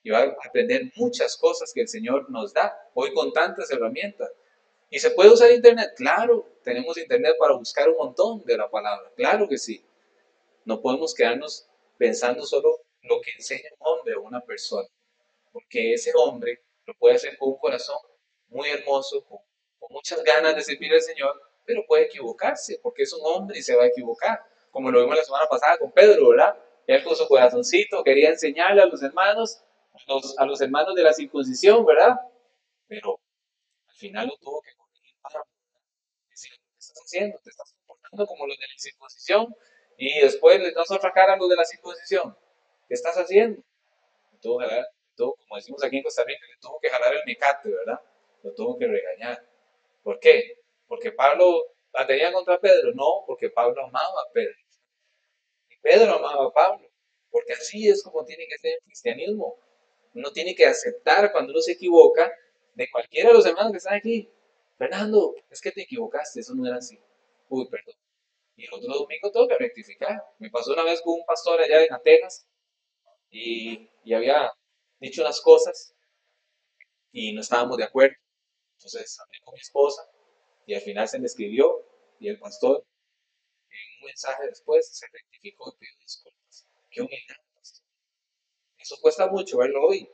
Y va a aprender muchas cosas que el Señor nos da, hoy con tantas herramientas. ¿Y se puede usar Internet? Claro, tenemos Internet para buscar un montón de la palabra, claro que sí. No podemos quedarnos pensando solo lo que enseña un hombre o una persona, porque ese hombre lo puede hacer con un corazón muy hermoso, con muchas ganas de servir al Señor, pero puede equivocarse, porque es un hombre y se va a equivocar, como lo vimos la semana pasada con Pedro, ¿verdad? Él con su corazoncito quería enseñarle a los hermanos, a los hermanos de la circuncisión, ¿verdad? Pero al final lo tuvo que corregir para decir, ¿qué estás haciendo? Te estás comportando como los de la circuncisión y después les das otra cara a los de la circuncisión. ¿Qué estás haciendo? Tuvo que jalar, como decimos aquí en Costa Rica, le tuvo que jalar el mecate, ¿verdad? Lo tuvo que regañar. ¿Por qué? Porque Pablo la tenía contra Pedro. No, porque Pablo amaba a Pedro. Y Pedro amaba a Pablo. Porque así es como tiene que ser el cristianismo. Uno tiene que aceptar cuando uno se equivoca de cualquiera de los hermanos que están aquí. Fernando, es que te equivocaste, eso no era así. Uy, perdón. Y el otro domingo tengo que rectificar. Me pasó una vez con un pastor allá en Atenas y había dicho unas cosas y no estábamos de acuerdo. Entonces hablé con mi esposa y al final se me escribió y el pastor en un mensaje después se rectificó y pidió disculpas. Qué humildad, pastor. Eso cuesta mucho verlo hoy.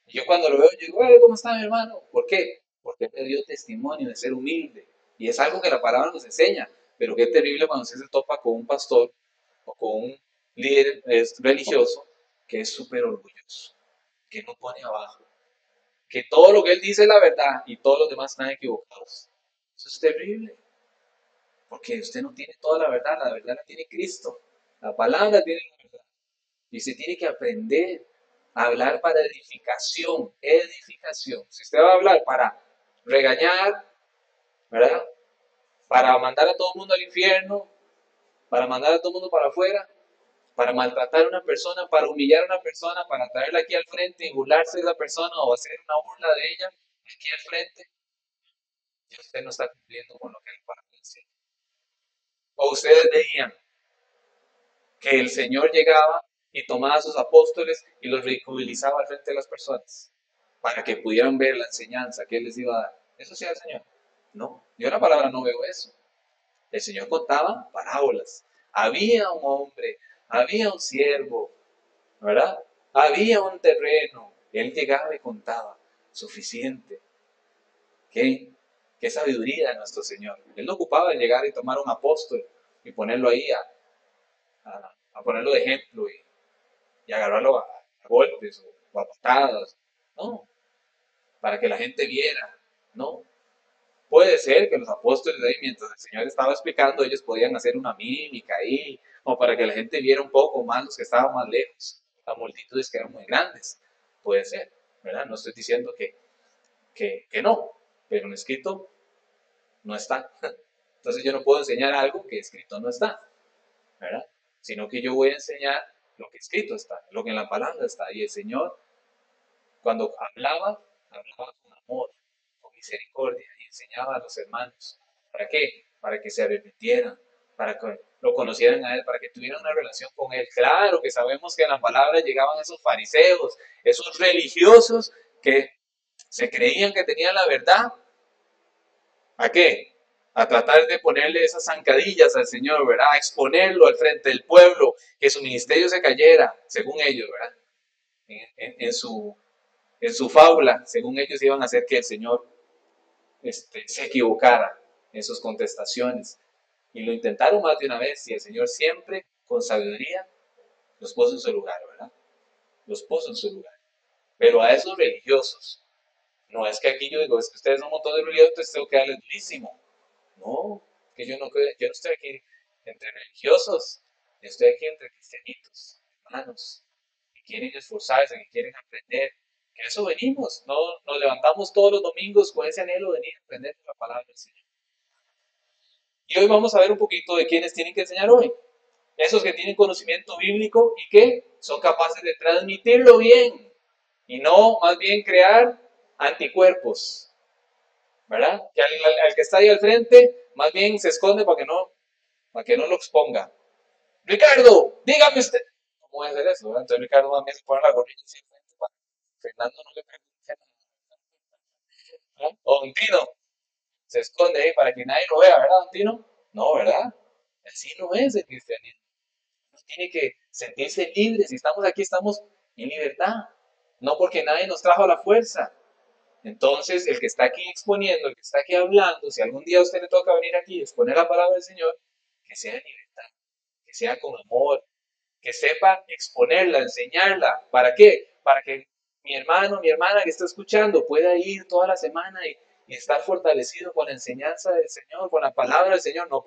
Y yo cuando lo veo, yo digo, ¿cómo está mi hermano? ¿Por qué? Porque me dio testimonio de ser humilde. Y es algo que la palabra nos enseña. Pero qué terrible cuando usted se topa con un pastor o con un líder religioso que es súper orgulloso, que no pone abajo, que todo lo que él dice es la verdad y todos los demás están equivocados. Eso es terrible, porque usted no tiene toda la verdad la tiene Cristo, la palabra tiene la verdad. Y usted tiene que aprender a hablar para edificación, edificación. Si usted va a hablar para regañar, ¿verdad? Para mandar a todo el mundo al infierno, para mandar a todo el mundo para afuera, para maltratar a una persona, para humillar a una persona, para traerla aquí al frente y burlarse de la persona o hacer una burla de ella aquí al frente, y usted no está cumpliendo con lo que el Padre dice. O ustedes veían que el Señor llegaba y tomaba a sus apóstoles y los ridiculizaba al frente de las personas para que pudieran ver la enseñanza que Él les iba a dar. ¿Eso hacía el Señor? No, yo en la palabra no veo eso. El Señor contaba parábolas, Había un hombre, había un siervo, ¿verdad? Había un terreno. Él llegaba y contaba. Suficiente. Qué sabiduría de nuestro Señor. Él no ocupaba de llegar y tomar un apóstol y ponerlo ahí a ponerlo de ejemplo y agarrarlo a golpes o a patadas. No, para que la gente viera. No. Puede ser que los apóstoles ahí, mientras el Señor estaba explicando, ellos podían hacer una mímica ahí, o para que la gente viera un poco más los que estaban más lejos, las multitudes que eran muy grandes. Puede ser, ¿verdad? No estoy diciendo que no, pero en escrito no está. Entonces yo no puedo enseñar algo que escrito no está, ¿verdad? Sino que yo voy a enseñar lo que escrito está, lo que en la palabra está. Y el Señor, cuando hablaba con amor, con misericordia y enseñaba a los hermanos. ¿Para qué? Para que se arrepintieran, para que lo conocieran a Él, para que tuvieran una relación con Él. Claro que sabemos que en la palabra llegaban esos fariseos, esos religiosos que se creían que tenían la verdad. ¿A qué? A tratar de ponerle esas zancadillas al Señor, ¿verdad? A exponerlo al frente del pueblo, que su ministerio se cayera, según ellos, ¿verdad? En su fábula, según ellos iban a hacer que el Señor se equivocara en sus contestaciones. Y lo intentaron más de una vez y el Señor siempre, con sabiduría, los puso en su lugar, ¿verdad? Los puso en su lugar. Pero a esos religiosos, no es que aquí yo digo, es que ustedes son un montón de religiosos, entonces tengo que darles durísimo. No, que yo no estoy aquí entre religiosos, yo estoy aquí entre cristianitos, hermanos, que quieren esforzarse, que quieren aprender. Que a eso venimos, no nos levantamos todos los domingos con ese anhelo de venir a aprender la palabra del Señor. Y hoy vamos a ver un poquito de quiénes tienen que enseñar hoy. Esos que tienen conocimiento bíblico y que son capaces de transmitirlo bien y no más bien crear anticuerpos, ¿verdad? Que al que está ahí al frente más bien se esconde para que no lo exponga. Ricardo, dígame usted. ¿Cómo voy a hacer eso? ¿Verdad? Entonces Ricardo más bien se pone la gorrilla así al frente para que Fernando no le pregunte nada. O Don Tino se esconde ahí para que nadie lo vea, ¿verdad, Don Tino? No, ¿verdad? Así no es el cristianismo. Uno tiene que sentirse libre. Si estamos aquí, estamos en libertad. No porque nadie nos trajo a la fuerza. Entonces, el que está aquí exponiendo, el que está aquí hablando, si algún día a usted le toca venir aquí y exponer la palabra del Señor, que sea en libertad, que sea con amor, que sepa exponerla, enseñarla. ¿Para qué? Para que mi hermano, mi hermana que está escuchando pueda ir toda la semana y estar fortalecido con la enseñanza del Señor, con la palabra del Señor, no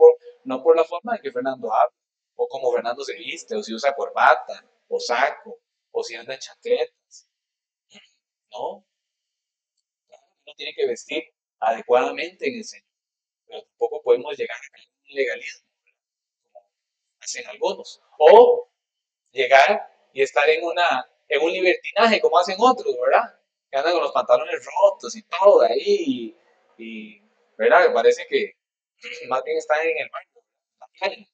por la forma en que Fernando habla, o como Fernando se viste, o si usa corbata, o saco, o si anda en chaquetas. No, uno tiene que vestir adecuadamente en el Señor, pero tampoco podemos llegar a caer en un legalismo, como hacen algunos. O llegar y estar en un libertinaje como hacen otros, ¿verdad? Que andan con los pantalones rotos y todo ahí, y ¿verdad? Me parece que más bien están en el baño, en la calle.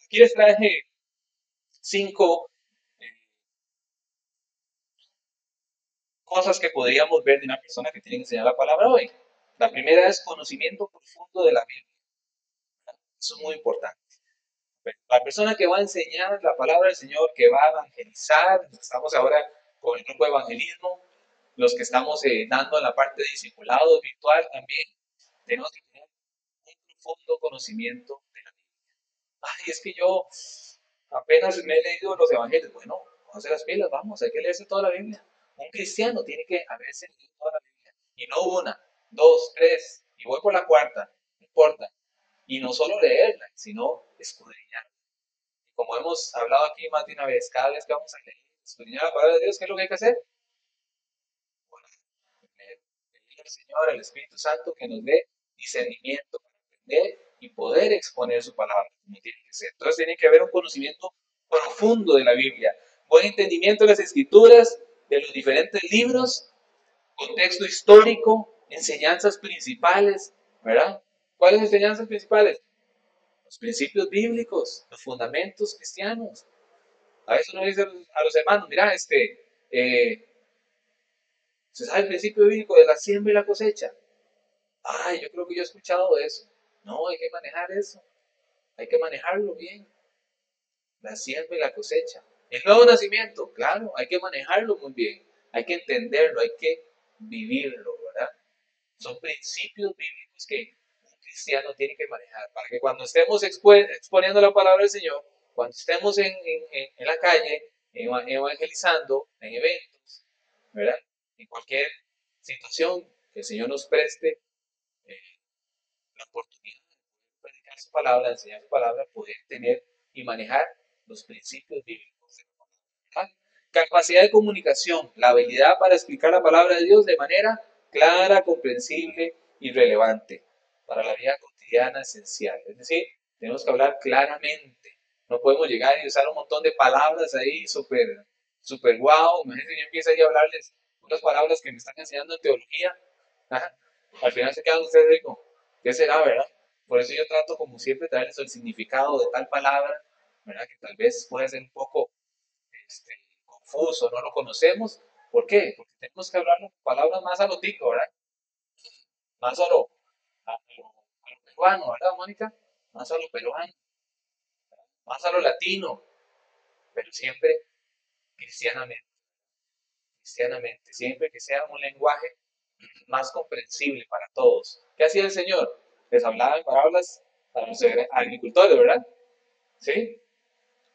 Aquí les traje 5 cosas que podríamos ver de una persona que tiene que enseñar la palabra hoy. La primera es conocimiento profundo de la Biblia. Eso es muy importante. La persona que va a enseñar la palabra del Señor, que va a evangelizar, estamos ahora con el grupo de evangelismo, los que estamos dando en la parte de discipulado virtual también, tenemos que tener un profundo conocimiento de la Biblia. Ay, es que yo apenas me he leído los evangelios. Bueno, vamos a las pilas, vamos, hay que leerse toda la Biblia. Un cristiano tiene que haberse leído toda la Biblia. Y no una, dos, tres, y voy por la cuarta, no importa. Y no solo leerla, sino escudriñarla. Como hemos hablado aquí más de una vez, cada vez que vamos a leer, escudriñar la palabra de Dios, ¿qué es lo que hay que hacer? Bueno, pedirle al Señor, al Espíritu Santo, que nos dé discernimiento para entender y poder exponer su palabra como tiene que ser. Entonces tiene que haber un conocimiento profundo de la Biblia, buen entendimiento de las escrituras, de los diferentes libros, contexto histórico, enseñanzas principales, ¿verdad? ¿Cuáles enseñanzas principales? Los principios bíblicos, los fundamentos cristianos. A veces uno dice a los hermanos, mira, ¿se sabe el principio bíblico de la siembra y la cosecha? Ay, yo creo que yo he escuchado eso. No, hay que manejar eso. hay que manejarlo bien. La siembra y la cosecha. El nuevo nacimiento, claro, hay que manejarlo muy bien. Hay que entenderlo, hay que vivirlo, ¿verdad? Son principios bíblicos que un cristiano tiene que manejar para que cuando estemos exponiendo la palabra del Señor, cuando estemos en la calle, evangelizando, en eventos, ¿verdad? En cualquier situación que el Señor nos preste eh, la oportunidad de predicar su palabra, de enseñar su palabra, poder tener y manejar los principios bíblicos. ¿Ah? Capacidad de comunicación, la habilidad para explicar la palabra de Dios de manera clara, comprensible y relevante para la vida cotidiana esencial. Es decir, tenemos que hablar claramente. No podemos llegar y usar un montón de palabras ahí súper guau. Imagínense, yo empiezo ahí a hablarles unas palabras que me están enseñando en teología. Ajá. Al final se quedan ustedes ahí como, ¿qué será, verdad? Por eso yo trato, como siempre, traerles el significado de tal palabra, ¿verdad? Que tal vez puede ser un poco este, confuso, no lo conocemos. ¿Por qué? Porque tenemos que hablar palabras más a lo tico, ¿verdad? Más a lo peruano, ¿verdad, Mónica? Más a lo peruano, más a lo latino, pero siempre cristianamente, cristianamente, siempre que sea un lenguaje más comprensible para todos. ¿Qué hacía el Señor? Les hablaba en parábolas a los agricultores, ¿verdad? ¿Sí?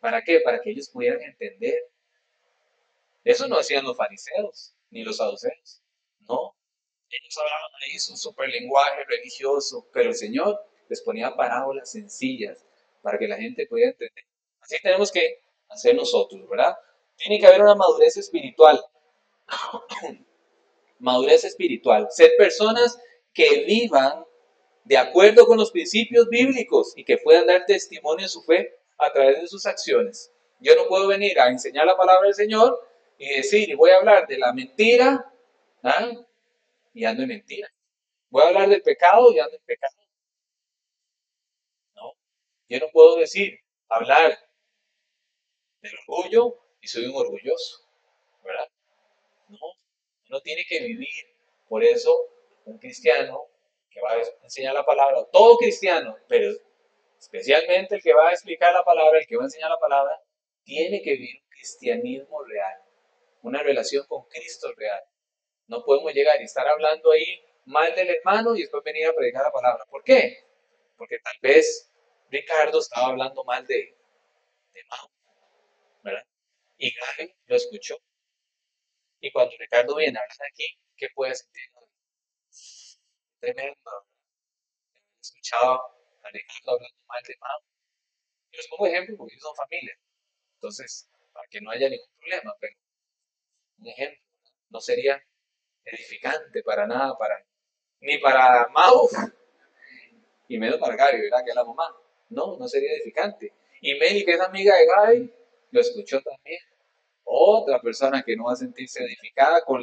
¿Para qué? Para que ellos pudieran entender. Eso no hacían los fariseos ni los saduceos. No, ellos hablaban ahí su super lenguaje religioso, pero el Señor les ponía parábolas sencillas para que la gente pudiera entender. Así tenemos que hacer nosotros, ¿verdad? Tiene que haber una madurez espiritual. Madurez espiritual. Ser personas que vivan de acuerdo con los principios bíblicos y que puedan dar testimonio de su fe a través de sus acciones. Yo no puedo venir a enseñar la palabra del Señor y decir, y voy a hablar de la mentira, ¿ah? Y ando en mentira. Voy a hablar del pecado y ando en pecado. No, yo no puedo decir, hablar del orgullo y soy un orgulloso, ¿verdad? No, uno tiene que vivir. Por eso, un cristiano que va a enseñar la palabra, todo cristiano, pero especialmente el que va a explicar la palabra, el que va a enseñar la palabra, tiene que vivir un cristianismo real, una relación con Cristo real. No podemos llegar y estar hablando ahí mal del hermano y después venir a predicar la palabra. ¿Por qué? Porque tal vez Ricardo estaba hablando mal de Mao, ¿verdad? Y Gaby lo escuchó. Y cuando Ricardo viene a hablar aquí, ¿qué puede sentir? Tremendo. Escuchaba a Ricardo hablando mal de Mao. Y les pongo ejemplo porque ellos son familia. Entonces, para que no haya ningún problema, pero un ejemplo, no sería edificante para nada, ni para Mao, y menos para Gaby, ¿verdad? Que es la mamá. No, no sería edificante. Y Meli, que es amiga de Gaby, lo escuchó también. Otra persona que no va a sentirse edificada con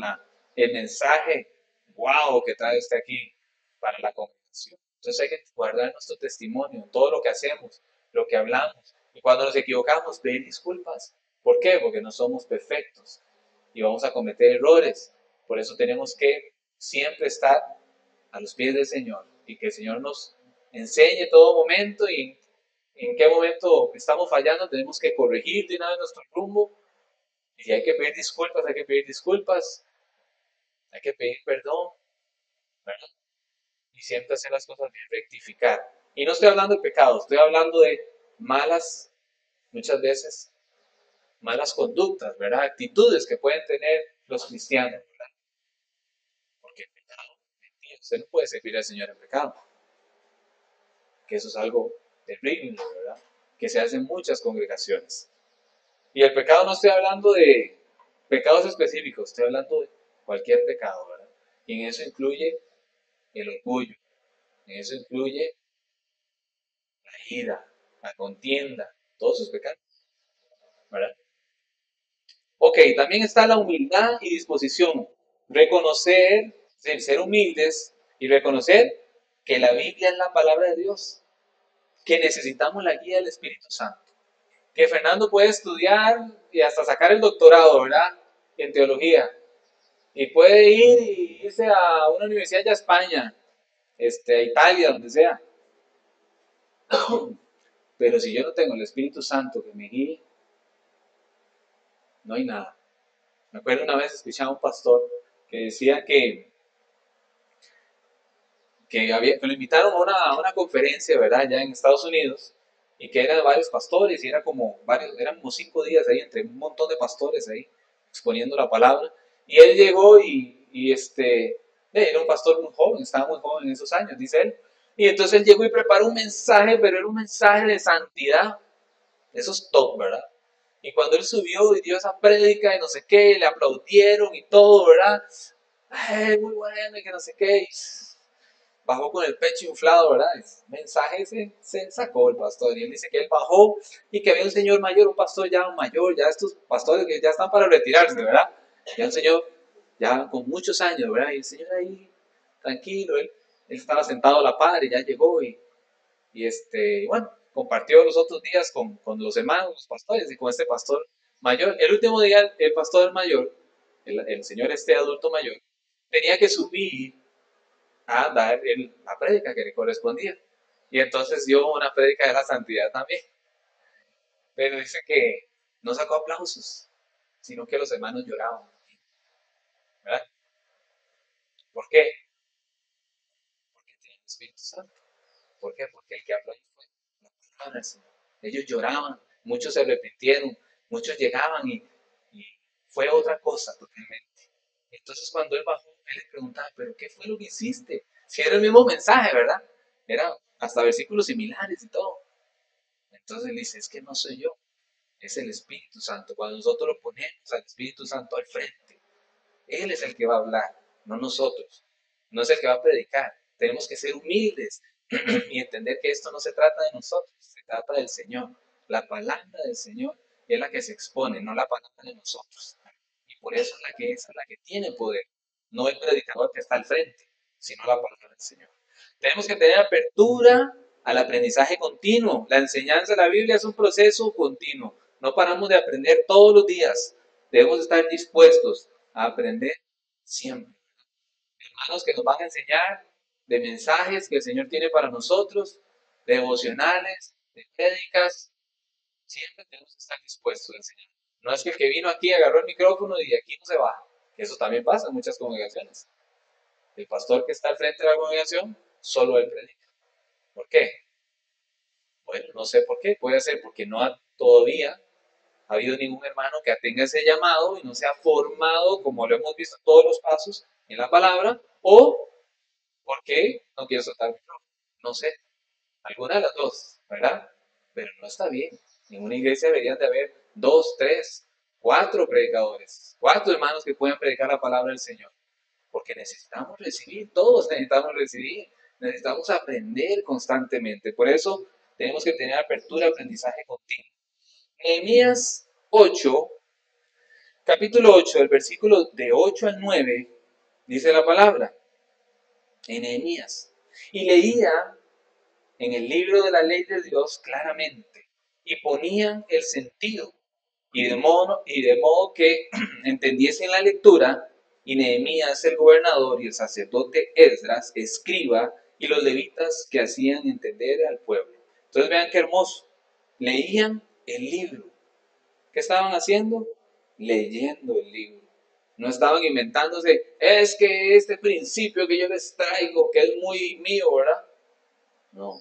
el mensaje, wow, que trae usted aquí para la congregación. Entonces hay que guardar nuestro testimonio, todo lo que hacemos, lo que hablamos. Y cuando nos equivocamos, pedir disculpas. ¿Por qué? Porque no somos perfectos y vamos a cometer errores. Por eso tenemos que siempre estar a los pies del Señor y que el Señor nos enseñe todo momento y en qué momento estamos fallando, tenemos que corregir de una vez nuestro rumbo. Y si hay que pedir disculpas, hay que pedir disculpas, hay que pedir perdón, ¿verdad? Y siempre hacer las cosas bien, rectificar. Y no estoy hablando de pecados, estoy hablando de malas, muchas veces, malas conductas, ¿verdad? Actitudes que pueden tener los cristianos, ¿verdad? Porque el pecado, mentira, usted no puede servir al Señor en pecado, que eso es algo terrible, ¿verdad? Que se hace en muchas congregaciones. Y el pecado no estoy hablando de pecados específicos, estoy hablando de cualquier pecado, ¿verdad? Y en eso incluye el orgullo, en eso incluye la ira, la contienda, todos sus pecados, ¿verdad? Ok, también está la humildad y disposición. Reconocer, ser humildes y reconocer que la Biblia es la palabra de Dios, que necesitamos la guía del Espíritu Santo, que Fernando puede estudiar y hasta sacar el doctorado, ¿verdad? En teología. Y puede ir y irse a una universidad ya a España, a Italia, donde sea. Pero si yo no tengo el Espíritu Santo que me guíe, no hay nada. Me acuerdo una vez escuchaba a un pastor que decía que lo invitaron a una conferencia, ¿verdad? Ya en Estados Unidos, y que era de varios pastores, y era como varios, eran como 5 días ahí, entre un montón de pastores ahí, exponiendo la palabra. Y él llegó era un pastor muy joven, estaba muy joven en esos años, dice él. Y entonces él llegó y preparó un mensaje, pero era un mensaje de santidad, eso es top, ¿verdad? Y cuando él subió y dio esa prédica y no sé qué, le aplaudieron y todo, ¿verdad? Ay, muy bueno y que no sé qué. Y bajó con el pecho inflado, ¿verdad? El mensaje se sacó el pastor y él dice que él bajó y que había un señor mayor, un pastor ya mayor, ya estos pastores que ya están para retirarse, ¿verdad? Ya un señor ya con muchos años, ¿verdad? Y el señor ahí, tranquilo, él estaba sentado a la par y ya llegó bueno, compartió los otros días con los hermanos, los pastores y con este pastor mayor. El último día, el pastor mayor, el señor adulto mayor, tenía que subir a dar la prédica que le correspondía. Y entonces dio una prédica de la santidad también. Pero dice que no sacó aplausos, sino que los hermanos lloraban, ¿verdad? ¿Por qué? Porque tienen el Espíritu Santo. ¿Por qué? Porque el que habló ahí fue la palabra del Señor. Ellos lloraban, muchos se arrepintieron, muchos llegaban y fue otra cosa totalmente. Entonces cuando él bajó, él les preguntaba, ¿pero qué fue lo que hiciste? Si era el mismo mensaje, ¿verdad? Era hasta versículos similares y todo. Entonces él dice, es que no soy yo, es el Espíritu Santo. Cuando nosotros lo ponemos al Espíritu Santo al frente, Él es el que va a hablar, no nosotros. No es el que va a predicar. Tenemos que ser humildes y entender que esto no se trata de nosotros, se trata del Señor. La palabra del Señor es la que se expone, no la palabra de nosotros. Y por eso es la que tiene poder, no el predicador que está al frente, sino la palabra del Señor. Tenemos que tener apertura al aprendizaje continuo. La enseñanza de la Biblia es un proceso continuo. No paramos de aprender todos los días. Debemos estar dispuestos a aprender siempre. Hermanos que nos van a enseñar de mensajes que el Señor tiene para nosotros, de devocionales, de prédicas. Siempre tenemos que estar dispuestos a enseñar. No es que el que vino aquí agarró el micrófono y de aquí no se va. Eso también pasa en muchas congregaciones. El pastor que está al frente de la congregación, solo él predica. ¿Por qué? Bueno, no sé por qué. Puede ser porque no ha todavía ha habido ningún hermano que tenga ese llamado y no se ha formado, como lo hemos visto todos los pasos en la palabra, o porque no quiere soltar el micrófono. No sé, alguna de las dos, ¿verdad? Pero no está bien. En una iglesia deberían de haber 2, 3, 4 predicadores, 4 hermanos que puedan predicar la palabra del Señor. Porque necesitamos recibir, todos necesitamos recibir, necesitamos aprender constantemente. Por eso tenemos que tener apertura, aprendizaje continuo. Nehemías 8, capítulo 8, del versículo de 8 al 9, dice la palabra en Nehemías. Y leía en el libro de la ley de Dios claramente y ponían el sentido y de modo que entendiesen la lectura. Y Nehemías el gobernador y el sacerdote Esdras escriba y los levitas que hacían entender al pueblo. Entonces vean qué hermoso, leían el libro. ¿Qué estaban haciendo? Leyendo el libro. No estaban inventándose, es que este principio que yo les traigo, que es muy mío, ¿verdad? No,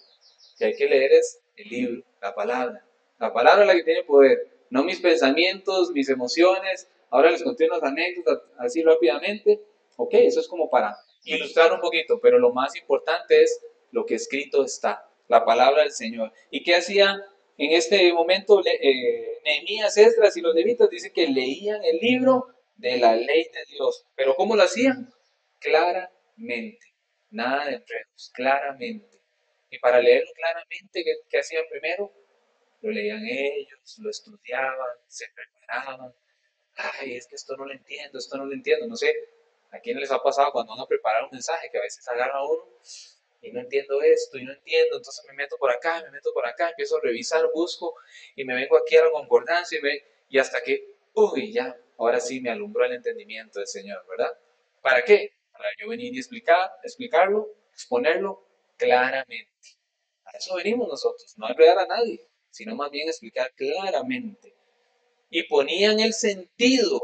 que hay que leer es el libro, la palabra. La palabra es la que tiene poder, no mis pensamientos, mis emociones. Ahora les conté unas anécdotas así rápidamente. Ok, eso es como para ilustrar un poquito, pero lo más importante es lo que escrito está, la palabra del Señor. ¿Y qué hacía en este momento Nehemías, Esdras y los levitas? Dice que leían el libro de la ley de Dios. ¿Pero cómo lo hacían? Claramente, nada de enredos, claramente. Y para leerlo claramente, ¿qué hacían primero? Lo leían ellos, lo estudiaban, se preparaban. Ay, es que esto no lo entiendo. No sé, ¿a quién les ha pasado cuando van a preparar un mensaje que a veces agarra a uno y no entiendo esto y no entiendo? Entonces me meto por acá, me meto por acá, empiezo a revisar, busco y me vengo aquí a la concordancia y hasta que, uy, ya, ahora sí me alumbró el entendimiento del Señor, ¿verdad? ¿Para qué? Para yo venir y explicarlo, exponerlo claramente. A eso venimos nosotros, no a enredar a nadie, sino más bien explicar claramente. Y ponían el sentido,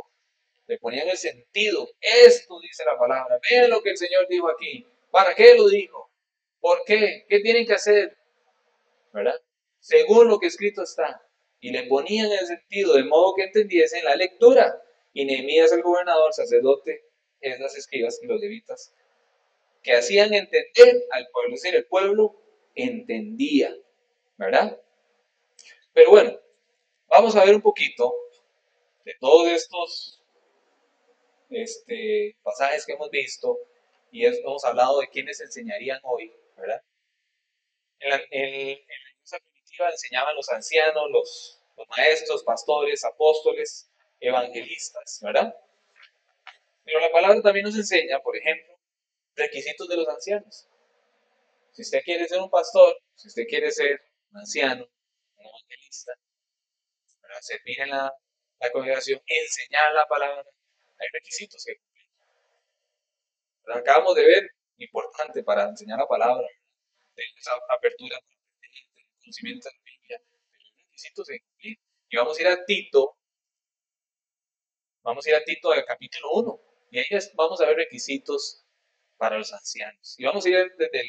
le ponían el sentido. Esto dice la palabra. Vean lo que el Señor dijo aquí. ¿Para qué lo dijo? ¿Por qué? ¿Qué tienen que hacer? ¿Verdad? Según lo que escrito está. Y le ponían el sentido de modo que entendiesen la lectura. Y Nehemías, el gobernador, sacerdote, las escribas y los levitas, que hacían entender al pueblo. Es decir, el pueblo entendía. ¿Verdad? Pero bueno, vamos a ver un poquito de todos estos pasajes que hemos visto y hemos hablado de quiénes enseñarían hoy, ¿verdad? En la iglesia primitiva enseñaban los ancianos, los maestros, pastores, apóstoles, evangelistas, ¿verdad? Pero la palabra también nos enseña, por ejemplo, requisitos de los ancianos. Si usted quiere ser un pastor, si usted quiere ser un anciano, un evangelista, ¿verdad? Servir en la congregación, enseñar la palabra, hay requisitos que ¿verdad? Acabamos de ver, importante para enseñar la palabra, tener esa apertura, tener conocimiento de la Biblia, pero hay requisitos de cumplir. Y vamos a ir a Tito al capítulo 1, y ahí vamos a ver requisitos para los ancianos. Y vamos a ir desde el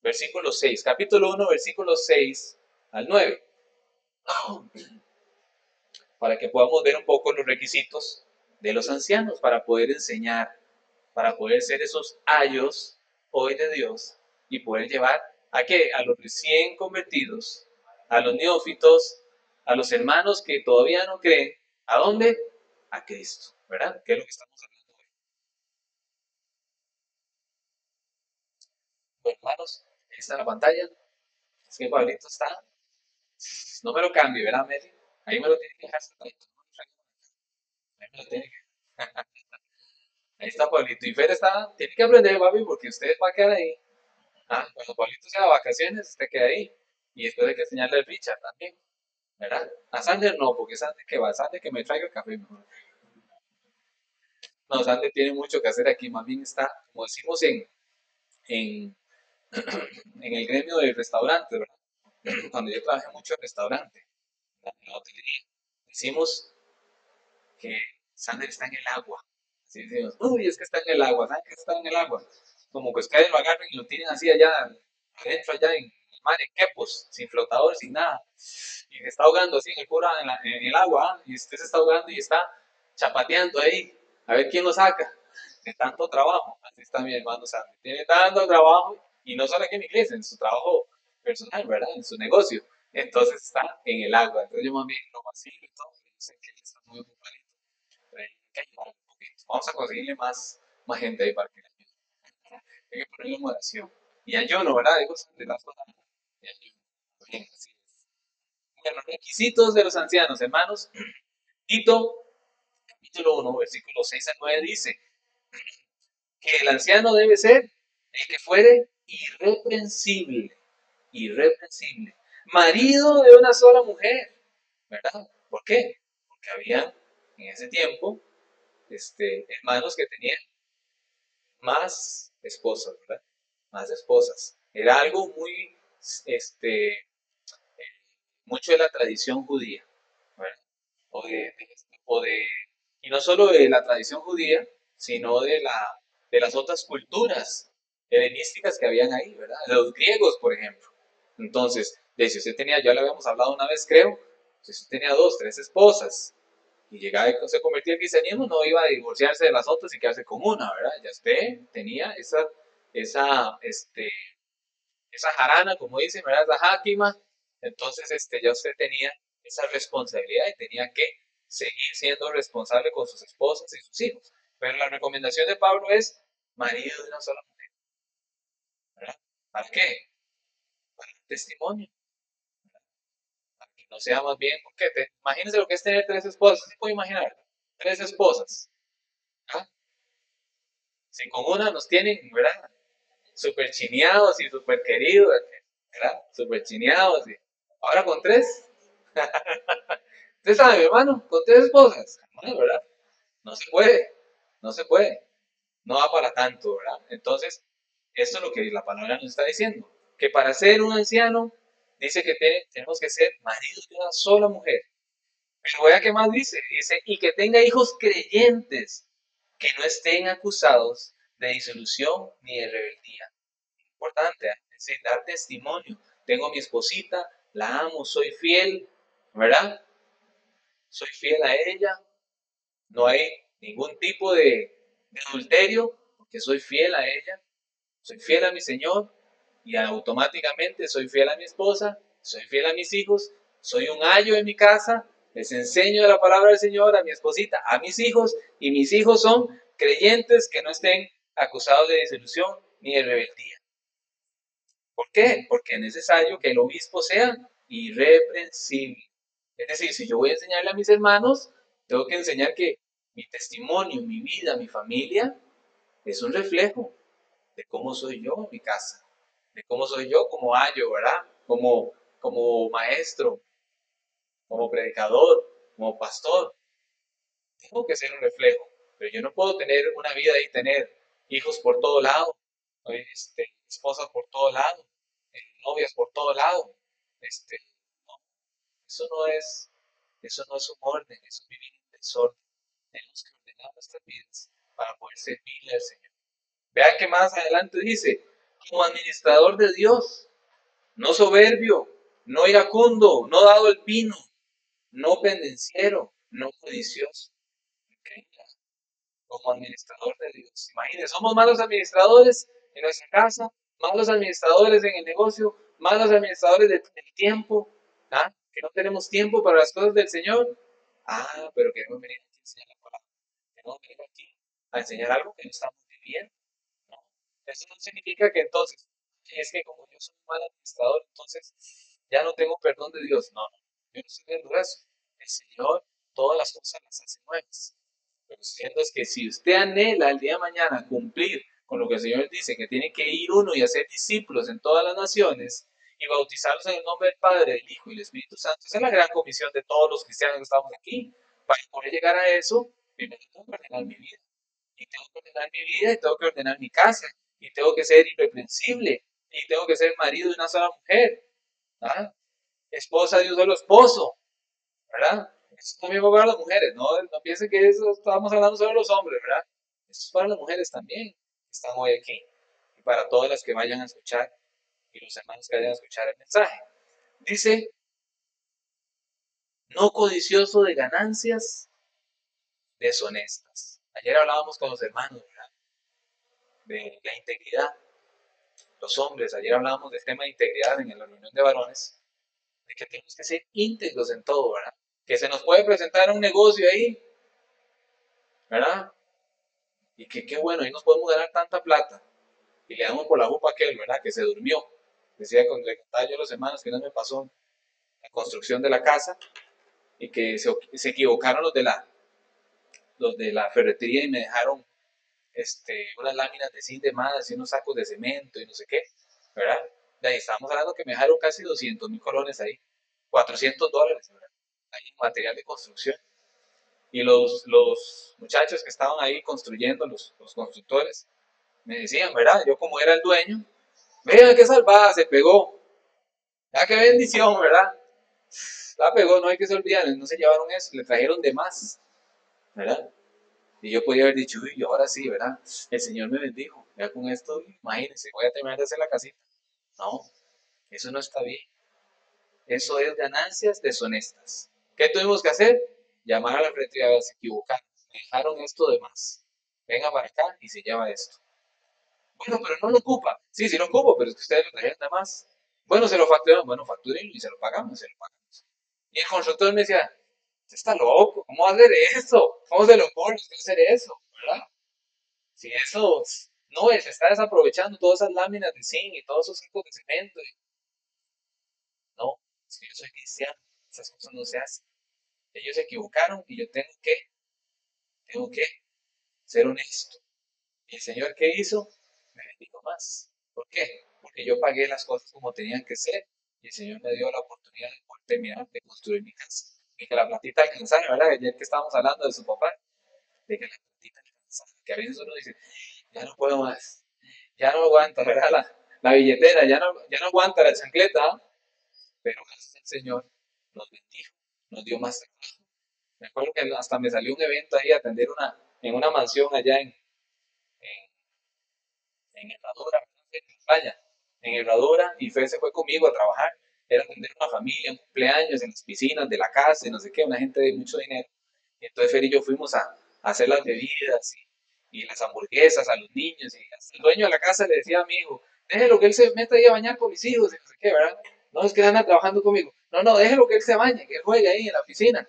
versículo 6, capítulo 1, versículo 6 al 9, para que podamos ver un poco los requisitos de los ancianos para poder enseñar, para poder ser esos ayos hoy de Dios y poder llevar a qué? A los recién convertidos, a los neófitos, a los hermanos que todavía no creen. ¿A dónde? A Cristo, ¿verdad? Que es lo que estamos hablando hoy. Bueno, hermanos, ahí está la pantalla. Es que Pablito está. No me lo cambie, ¿verdad, Meli? Ahí me lo tiene que dejar sentadito. Ahí me lo tiene que. Ahí está Pablito. Y Fer está. Tiene que aprender, papi, porque usted va a quedar ahí. Ah, cuando Pablito se va a vacaciones, usted queda ahí. Y después hay que enseñarle al Richard también, ¿verdad? A Sander no, porque Sander que va, Sander que me traiga el café mejor. No, Sander tiene mucho que hacer aquí, más bien está, como decimos en, en el gremio de restaurantes, ¿verdad? Cuando yo trabajé mucho en restaurante, en la hotelería, decimos que Sander está en el agua. Así decimos, uy, es que está en el agua, ¿saben que está en el agua? Como que ustedes lo agarran y lo tienen así allá, adentro, allá en el mar, en quepos, sin flotador, sin nada. Y se está ahogando así en el, pura, en el agua, ¿eh? Y usted se está ahogando y está chapateando ahí, a ver quién lo saca. De tanto trabajo, así está mi hermano Sandy. Tiene tanto trabajo, y no solo aquí en mi iglesia, en su trabajo personal, ¿verdad? En su negocio. Entonces está en el agua. Entonces yo más bien lo vacilo y todo, yo sé que él está muy ocupadito. Pero hay que ayudar un poquito. Vamos a conseguirle más gente ahí para que le ayude. Hay que ponerle moderación. Y ayuno, ¿verdad? Digo, de las cosas. Y ayuno. Bien, así es. Bueno, requisitos de los ancianos, hermanos. Tito, capítulo 1, versículo 6 al 9 dice que el anciano debe ser el que fuere irreprensible, irreprensible, marido de una sola mujer, ¿verdad? ¿Por qué? Porque había en ese tiempo hermanos que tenían más esposas, ¿verdad? Más esposas. Era algo muy, mucho de la tradición judía, ¿verdad? O o de, y no solo de la tradición judía, sino de las otras culturas helenísticas que habían ahí, ¿verdad? De los griegos, por ejemplo. Entonces, de si usted tenía, ya lo habíamos hablado una vez, creo, si usted tenía dos, tres esposas, y llegaba y se convertía al cristianismo, no iba a divorciarse de las otras y quedarse con una, ¿verdad? Ya usted tenía esa, este, esa jarana, como dicen, ¿verdad? Esa jáquima. Entonces, ya usted tenía esa responsabilidad y tenía que seguir siendo responsable con sus esposas y sus hijos. Pero la recomendación de Pablo es marido de una sola mujer, ¿verdad? ¿Para qué? Para el testimonio, para que no sea más bien, porque imagínense lo que es tener tres esposas, ¿se puede imaginar? Tres esposas, ¿ah? Si con una nos tienen, ¿verdad? Súper chineados y súper queridos, ¿verdad? Súper chineados. Y ahora con tres, usted sabe, mi hermano, con tres esposas, no, ¿verdad? No se puede, no se puede, no va para tanto, ¿verdad? Entonces, esto es lo que la palabra nos está diciendo, que para ser un anciano, dice que tenemos que ser maridos de una sola mujer. Pero vea qué más dice. Dice, y que tenga hijos creyentes, que no estén acusados de disolución ni de rebeldía. Importante, es decir, dar testimonio. Tengo a mi esposita, la amo, soy fiel, ¿verdad? Soy fiel a ella, no hay ningún tipo de adulterio, porque soy fiel a ella, soy fiel a mi Señor y automáticamente soy fiel a mi esposa, soy fiel a mis hijos, soy un ayo en mi casa, les enseño de la palabra del Señor a mi esposita, a mis hijos, y mis hijos son creyentes que no estén acusados de disolución ni de rebeldía. ¿Por qué? Porque es necesario que el obispo sea irreprensible. Es decir, si yo voy a enseñarle a mis hermanos, tengo que enseñar que mi testimonio, mi vida, mi familia es un reflejo de cómo soy yo en mi casa, de cómo soy yo como ayo, ¿verdad? Como maestro, como predicador, como pastor. Tengo que ser un reflejo, pero yo no puedo tener una vida y tener hijos por todo lado, esposas por todo lado, novias por todo lado. Este, no, eso no es, eso no es un orden, eso es vivir en desorden. Tenemos que ordenar nuestras vidas para poder servirle al Señor. Vea que más adelante dice, como administrador de Dios, no soberbio, no iracundo, no dado el pino, no pendenciero, no codicioso. Okay. Como administrador de Dios. Imagínense, somos malos administradores en nuestra casa, malos administradores en el negocio, malos administradores del tiempo, ¿ah? Que no tenemos tiempo para las cosas del Señor. Ah, pero queremos venir aquí a enseñar la palabra. Queremos venir aquí a enseñar algo que no estamos viviendo. ¿No? Eso no significa que entonces, es que como yo soy un mal administrador, entonces ya no tengo perdón de Dios. No, no, yo no estoy viendo eso. El Señor todas las cosas las hace nuevas. Lo que estoy diciendo es que si usted anhela el día de mañana cumplir con lo que el Señor dice, que tiene que ir uno y hacer discípulos en todas las naciones y bautizarlos en el nombre del Padre, del Hijo y del Espíritu Santo, esa es la gran comisión de todos los cristianos que estamos aquí. Para poder llegar a eso, primero tengo que ordenar mi vida. Y tengo que ordenar mi vida y tengo que ordenar mi casa. Y tengo que ser irreprensible. Y tengo que ser marido de una sola mujer. ¿Ah? Esposa de un solo esposo. ¿Verdad? Eso también va para las mujeres, ¿no? No piensen que eso estamos hablando solo de los hombres, ¿verdad? Eso es para las mujeres también, que están hoy aquí. Y para todas las que vayan a escuchar y los hermanos que vayan a escuchar el mensaje. Dice, no codicioso de ganancias deshonestas. Ayer hablábamos con los hermanos, ¿verdad? De la integridad. Los hombres, ayer hablábamos del tema de integridad en la reunión de varones, de que tenemos que ser íntegros en todo, ¿verdad? Que se nos puede presentar un negocio ahí, ¿verdad? Y que qué bueno, ahí nos podemos ganar tanta plata. Y le damos por la jupa a aquel, ¿verdad? Que se durmió. Decía, le contaba yo a los hermanos que no me pasó la construcción de la casa y que se equivocaron los de la ferretería y me dejaron unas láminas de zinc de más y unos sacos de cemento y no sé qué, ¿verdad? De ahí estábamos hablando que me dejaron casi 200,000 colones ahí, $400, ¿verdad? Ahí en material de construcción. Y los muchachos que estaban ahí construyendo, los constructores, me decían, ¿verdad? Yo como era el dueño, vea qué salvada, se pegó. Ya qué bendición, ¿verdad? La pegó, no hay que se olvidar, no se llevaron eso, le trajeron de más, ¿verdad? Y yo podía haber dicho, uy, ahora sí, ¿verdad? El Señor me bendijo. Ya con esto, imagínense, voy a terminar de hacer la casita. No, eso no está bien. Eso es ganancias deshonestas. ¿Qué tuvimos que hacer? Llamar a la frente y se equivocaron. Me dejaron esto de más. Venga para acá y se lleva esto. Bueno, pero no lo ocupa. Sí, sí lo ocupo, pero es que ustedes lo trajeron de más. Bueno, se lo facturamos. Bueno, facturenlo y se lo pagamos, se lo pagamos. Y el constructor me decía, usted está loco, ¿cómo va a hacer eso? ¿Cómo se lo ocurre usted hacer eso? ¿Verdad? Si eso no es, está desaprovechando todas esas láminas de zinc y todos esos sacos de cemento. No, si yo soy cristiano, esas cosas no se hacen. Ellos se equivocaron y yo tengo que ser honesto. ¿Y el Señor qué hizo? Me bendijo más. ¿Por qué? Porque yo pagué las cosas como tenían que ser y el Señor me dio la oportunidad de poder terminar de construir mi casa. Y que la platita alcanzara, ¿verdad? Ayer que estábamos hablando de su papá, de que la platita alcanzara. Que a veces uno dice, ya no puedo más, ya no aguanto, ¿verdad? La billetera ya no aguanta la chancleta, ¿ah? Pero gracias al Señor nos bendijo, nos dio más trabajo. Me acuerdo que hasta me salió un evento ahí a atender en una mansión allá en Herradura, en España, en Herradura, y Fer se fue conmigo a trabajar. Era atender una familia, un cumpleaños en las piscinas de la casa y no sé qué, una gente de mucho dinero. Y entonces Fer y yo fuimos a hacer las bebidas y las hamburguesas a los niños. Y hasta el dueño de la casa le decía a mi hijo, déjelo que él se meta ahí a bañar con mis hijos y no sé qué, ¿verdad? No es que anda trabajando conmigo. No, no, déjelo que él se bañe, que él juegue ahí en la piscina.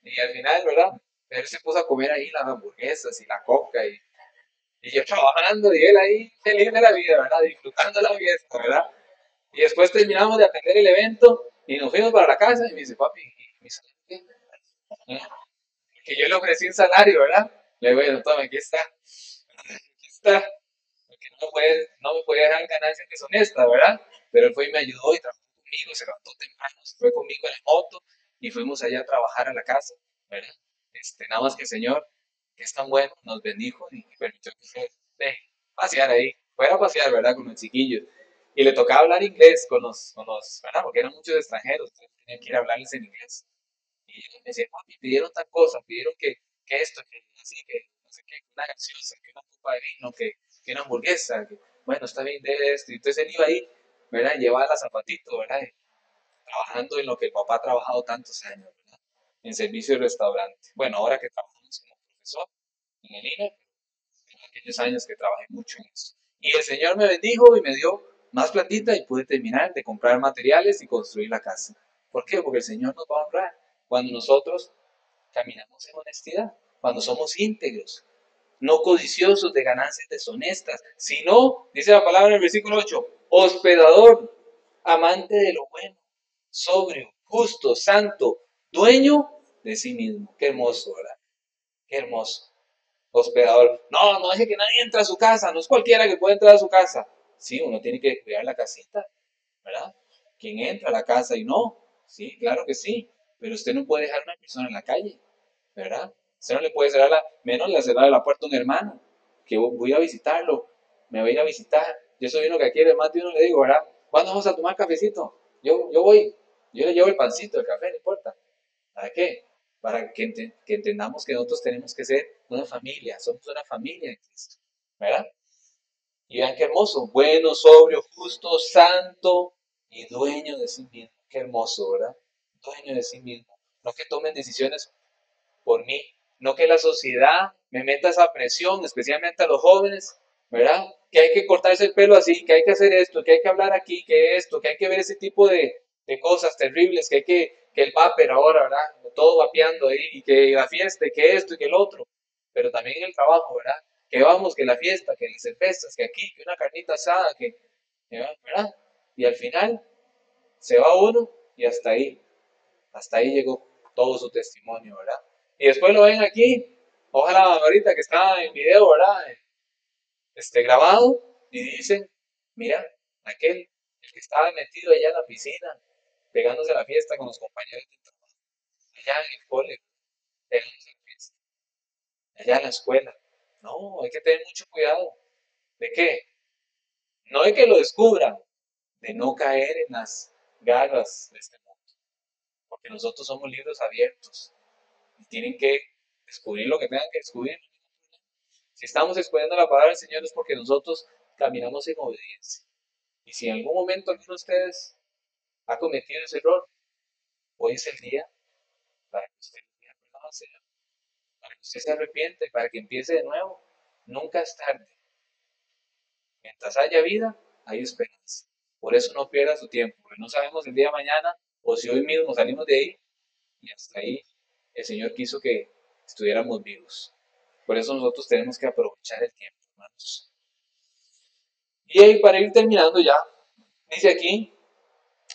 Y al final, ¿verdad? Él se puso a comer ahí las hamburguesas y la coca y yo trabajando y él ahí feliz de la vida, ¿verdad? Disfrutando la fiesta, ¿verdad? Y después terminamos de atender el evento y nos fuimos para la casa y me dice, papi, ¿y mi salario qué? Que yo le ofrecí un salario, ¿verdad? Le digo, bueno, toma, aquí está, porque no me puede dejar ganancias deshonestas, ¿verdad? Pero él fue y me ayudó y trabajó conmigo, se levantó temprano, se fue conmigo en la moto y fuimos allá a trabajar a la casa, ¿verdad? Nada más que el Señor, que es tan bueno, nos bendijo y permitió que se pasear ahí, fuera a pasear, ¿verdad? Con los chiquillos. Y le tocaba hablar inglés ¿verdad? Porque eran muchos extranjeros, entonces tenía que ir a hablarles en inglés. Y me decía, papi, pidieron tal cosa, pidieron que esto, que así, que no sé qué, una gaseosa, que una copa de vino, que una hamburguesa, que, bueno, está bien de esto. Y entonces él iba ahí, ¿verdad? Y llevaba la zapatito, ¿verdad? Y trabajando en lo que el papá ha trabajado tantos años, ¿verdad? En servicio de restaurante. Bueno, ahora que trabajamos como profesor en el INE, en aquellos años que trabajé mucho en eso. Y el Señor me bendijo y me dio más platita y pude terminar de comprar materiales y construir la casa. ¿Por qué? Porque el Señor nos va a honrar cuando nosotros caminamos en honestidad, cuando somos íntegros, no codiciosos de ganancias deshonestas, sino, dice la palabra en el versículo 8, hospedador, amante de lo bueno, sobrio, justo, santo, dueño de sí mismo. Qué hermoso, ¿verdad? Qué hermoso. Hospedador. No, no deje que nadie entre a su casa, no es cualquiera que pueda entrar a su casa. Sí, uno tiene que cuidar la casita, ¿verdad? ¿Quién entra a la casa y no? Sí, claro que sí, pero usted no puede dejar a una persona en la calle, ¿verdad? Usted no le puede cerrar menos le cerrar la puerta a un hermano, que voy a visitarlo, me voy a ir a visitar. Yo soy uno que quiere más de uno le digo, ¿verdad? ¿Cuándo vamos a tomar cafecito? Yo voy, yo le llevo el pancito, el café, no importa. ¿Para qué? Para que entendamos que nosotros tenemos que ser una familia, somos una familia en Cristo, ¿verdad? Y vean qué hermoso, bueno, sobrio, justo, santo y dueño de sí mismo. Qué hermoso, ¿verdad? Dueño de sí mismo. No que tomen decisiones por mí, no que la sociedad me meta esa presión, especialmente a los jóvenes, ¿verdad? Que hay que cortarse el pelo así, que hay que hacer esto, que hay que hablar aquí, que esto, que hay que ver ese tipo de cosas terribles, que el vapor ahora, ¿verdad? Todo vapeando ahí, y que la fiesta, y que esto, y que el otro, pero también en el trabajo, ¿verdad? Que vamos, que la fiesta, que las cervezas, que aquí, que una carnita asada, ¿verdad? Y al final se va uno y hasta ahí llegó todo su testimonio, ¿verdad? Y después lo ven aquí, ojalá ahorita que está en video, ¿verdad? Grabado, y dicen, mira, aquel, el que estaba metido allá en la piscina, pegándose a la fiesta con los compañeros de trabajo, allá en el cole, pegándose a la fiesta, allá en la escuela. No, hay que tener mucho cuidado. ¿De qué? No de que lo descubran, de no caer en las garras de este mundo, porque nosotros somos libros abiertos y tienen que descubrir lo que tengan que descubrir. Si estamos exponiendo la palabra del Señor es porque nosotros caminamos en obediencia. Y si en algún momento alguno de ustedes ha cometido ese error, hoy es el día para que usted pida perdón al Señor, para que usted se arrepiente, para que empiece de nuevo. Nunca es tarde. Mientras haya vida, hay esperanza. Por eso no pierda su tiempo, porque no sabemos el día de mañana o si hoy mismo salimos de ahí y hasta ahí el Señor quiso que estuviéramos vivos. Por eso nosotros tenemos que aprovechar el tiempo, hermanos. Y ahí para ir terminando ya, dice aquí,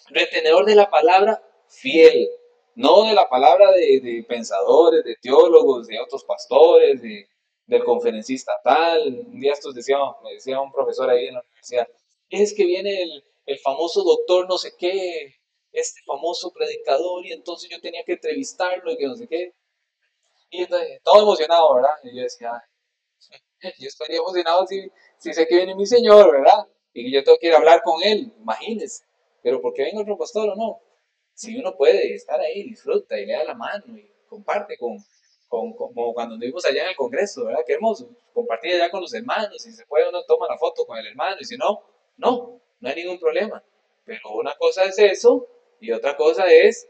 retenedor de la palabra fiel, no de la palabra de pensadores, de teólogos, de otros pastores, del conferencista tal. Un día estos me decía un profesor ahí en la universidad, es que viene el famoso doctor no sé qué, este famoso predicador, y entonces yo tenía que entrevistarlo y que no sé qué. Y entonces, todo emocionado, ¿verdad? Y yo decía, yo estaría emocionado si sé que viene mi Señor, ¿verdad? y yo tengo que ir a hablar con él, imagínense. Pero ¿por qué venga otro pastor o no? Si uno puede estar ahí, disfruta y le da la mano y comparte como cuando estuvimos allá en el Congreso, ¿verdad? Qué hermoso. Compartir allá con los hermanos, si se puede uno toma la foto con el hermano y si no, no hay ningún problema. Pero una cosa es eso y otra cosa es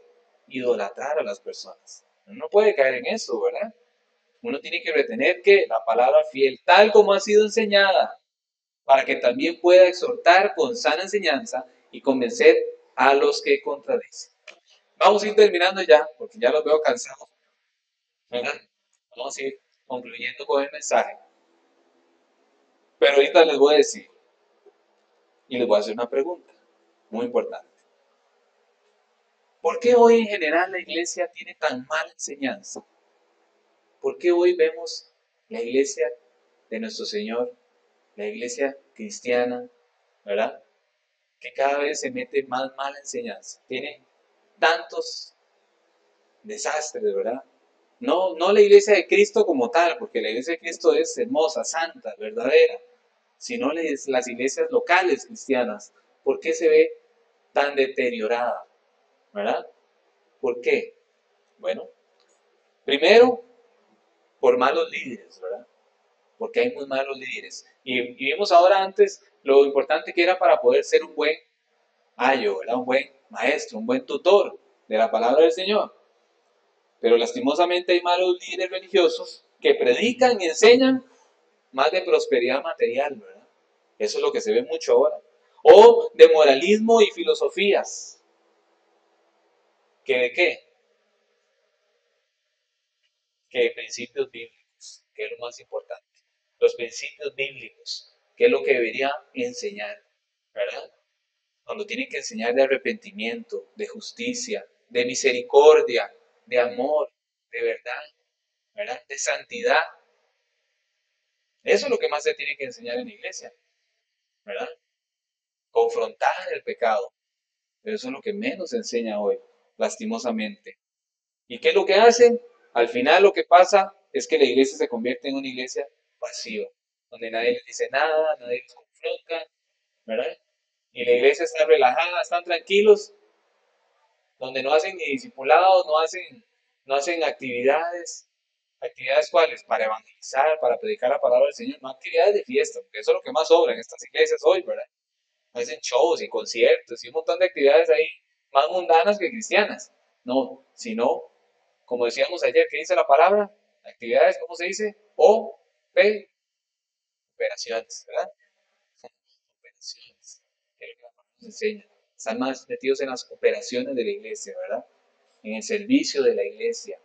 idolatrar a las personas. Uno no puede caer en eso, ¿verdad? Uno tiene que retener que la palabra fiel, tal como ha sido enseñada, para que también pueda exhortar con sana enseñanza y convencer a los que contradicen. Vamos a ir terminando ya, porque ya los veo cansados, ¿verdad? Vamos a ir concluyendo con el mensaje. Pero ahorita les voy a decir, y les voy a hacer una pregunta muy importante. ¿Por qué hoy en general la iglesia tiene tan mala enseñanza? ¿Por qué hoy vemos la iglesia de nuestro Señor, la iglesia cristiana, ¿verdad? Que cada vez se mete más mala enseñanza. Tiene tantos desastres, ¿verdad? No la iglesia de Cristo como tal, porque la iglesia de Cristo es hermosa, santa, verdadera, sino las iglesias locales cristianas. ¿Por qué se ve tan deteriorada? ¿Verdad? ¿Por qué? Bueno, primero, por malos líderes, ¿verdad? Porque hay muy malos líderes. Y vimos ahora antes lo importante que era para poder ser un buen ayo, ¿verdad? Un buen maestro, un buen tutor de la palabra del Señor. Pero lastimosamente hay malos líderes religiosos que predican y enseñan más de prosperidad material, ¿verdad? Eso es lo que se ve mucho ahora. O de moralismo y filosofías. ¿Que de qué? Que de principios bíblicos, que es lo más importante. Los principios bíblicos, que es lo que debería enseñar, ¿verdad? Cuando tienen que enseñar de arrepentimiento, de justicia, de misericordia, de amor, de verdad, ¿verdad? De santidad. Eso es lo que más se tiene que enseñar en la iglesia, ¿verdad? Confrontar el pecado. Pero eso es lo que menos se enseña hoy, lastimosamente. ¿Y qué es lo que hacen? Al final lo que pasa es que la iglesia se convierte en una iglesia pasiva, donde nadie les dice nada, nadie les confronta, ¿verdad? Y la iglesia está relajada, están tranquilos, donde no hacen ni discipulados, no hacen actividades. ¿Actividades cuáles? Para evangelizar, para predicar la palabra del Señor, no actividades de fiesta, porque eso es lo que más sobra en estas iglesias hoy, ¿verdad? Hacen shows y conciertos y un montón de actividades ahí más mundanas que cristianas. No, sino, como decíamos ayer, ¿qué dice la palabra? Actividades, ¿cómo se dice? Operaciones, ¿verdad? Operaciones, que es lo que la palabra nos enseña. Están más metidos en las operaciones de la iglesia, ¿verdad? En el servicio de la iglesia,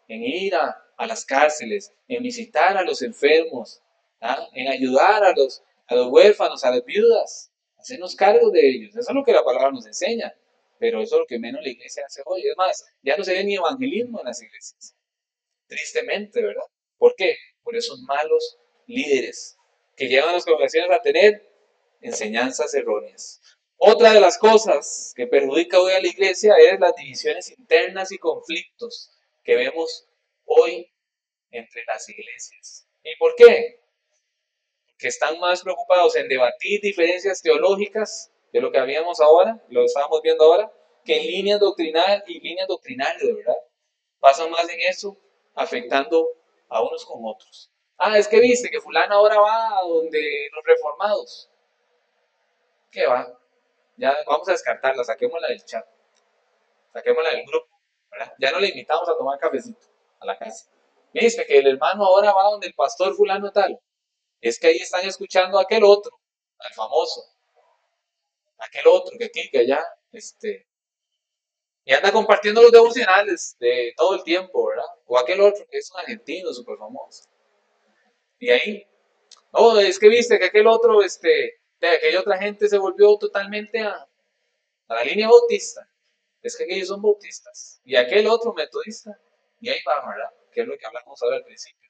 en ir a las cárceles, en visitar a los enfermos, ¿ah? En ayudar a los huérfanos, a las viudas, hacernos cargo de ellos. Eso es lo que la palabra nos enseña, pero eso es lo que menos la iglesia hace hoy. Es más, ya no se ve ni evangelismo en las iglesias, tristemente, ¿verdad? ¿Por qué? Por esos malos líderes que llevan a las congregaciones a tener enseñanzas erróneas. Otra de las cosas que perjudica hoy a la iglesia es las divisiones internas y conflictos que vemos hoy entre las iglesias. ¿Y por qué? Porque están más preocupados en debatir diferencias teológicas, de lo que habíamos ahora, lo estábamos viendo ahora, que en líneas doctrinales, de verdad. Pasan más en eso, afectando a unos con otros. Ah, es que viste que fulano ahora va a donde los reformados. ¿Qué va? Ya vamos a descartarla, saquémosla del chat, saquémosla del grupo, ¿verdad? Ya no le invitamos a tomar cafecito a la casa. Viste que el hermano ahora va donde el pastor fulano tal. Es que ahí están escuchando a aquel otro, al famoso, aquel otro que aquí, que allá, y anda compartiendo los devocionales de todo el tiempo, ¿verdad? O aquel otro que es un argentino súper famoso. Y ahí, no, es que viste que aquel otro, de aquella otra gente se volvió totalmente a la línea bautista. Es que ellos son bautistas. Y aquel otro metodista. Y ahí va, ¿verdad? Que es lo que hablamos ahora al principio.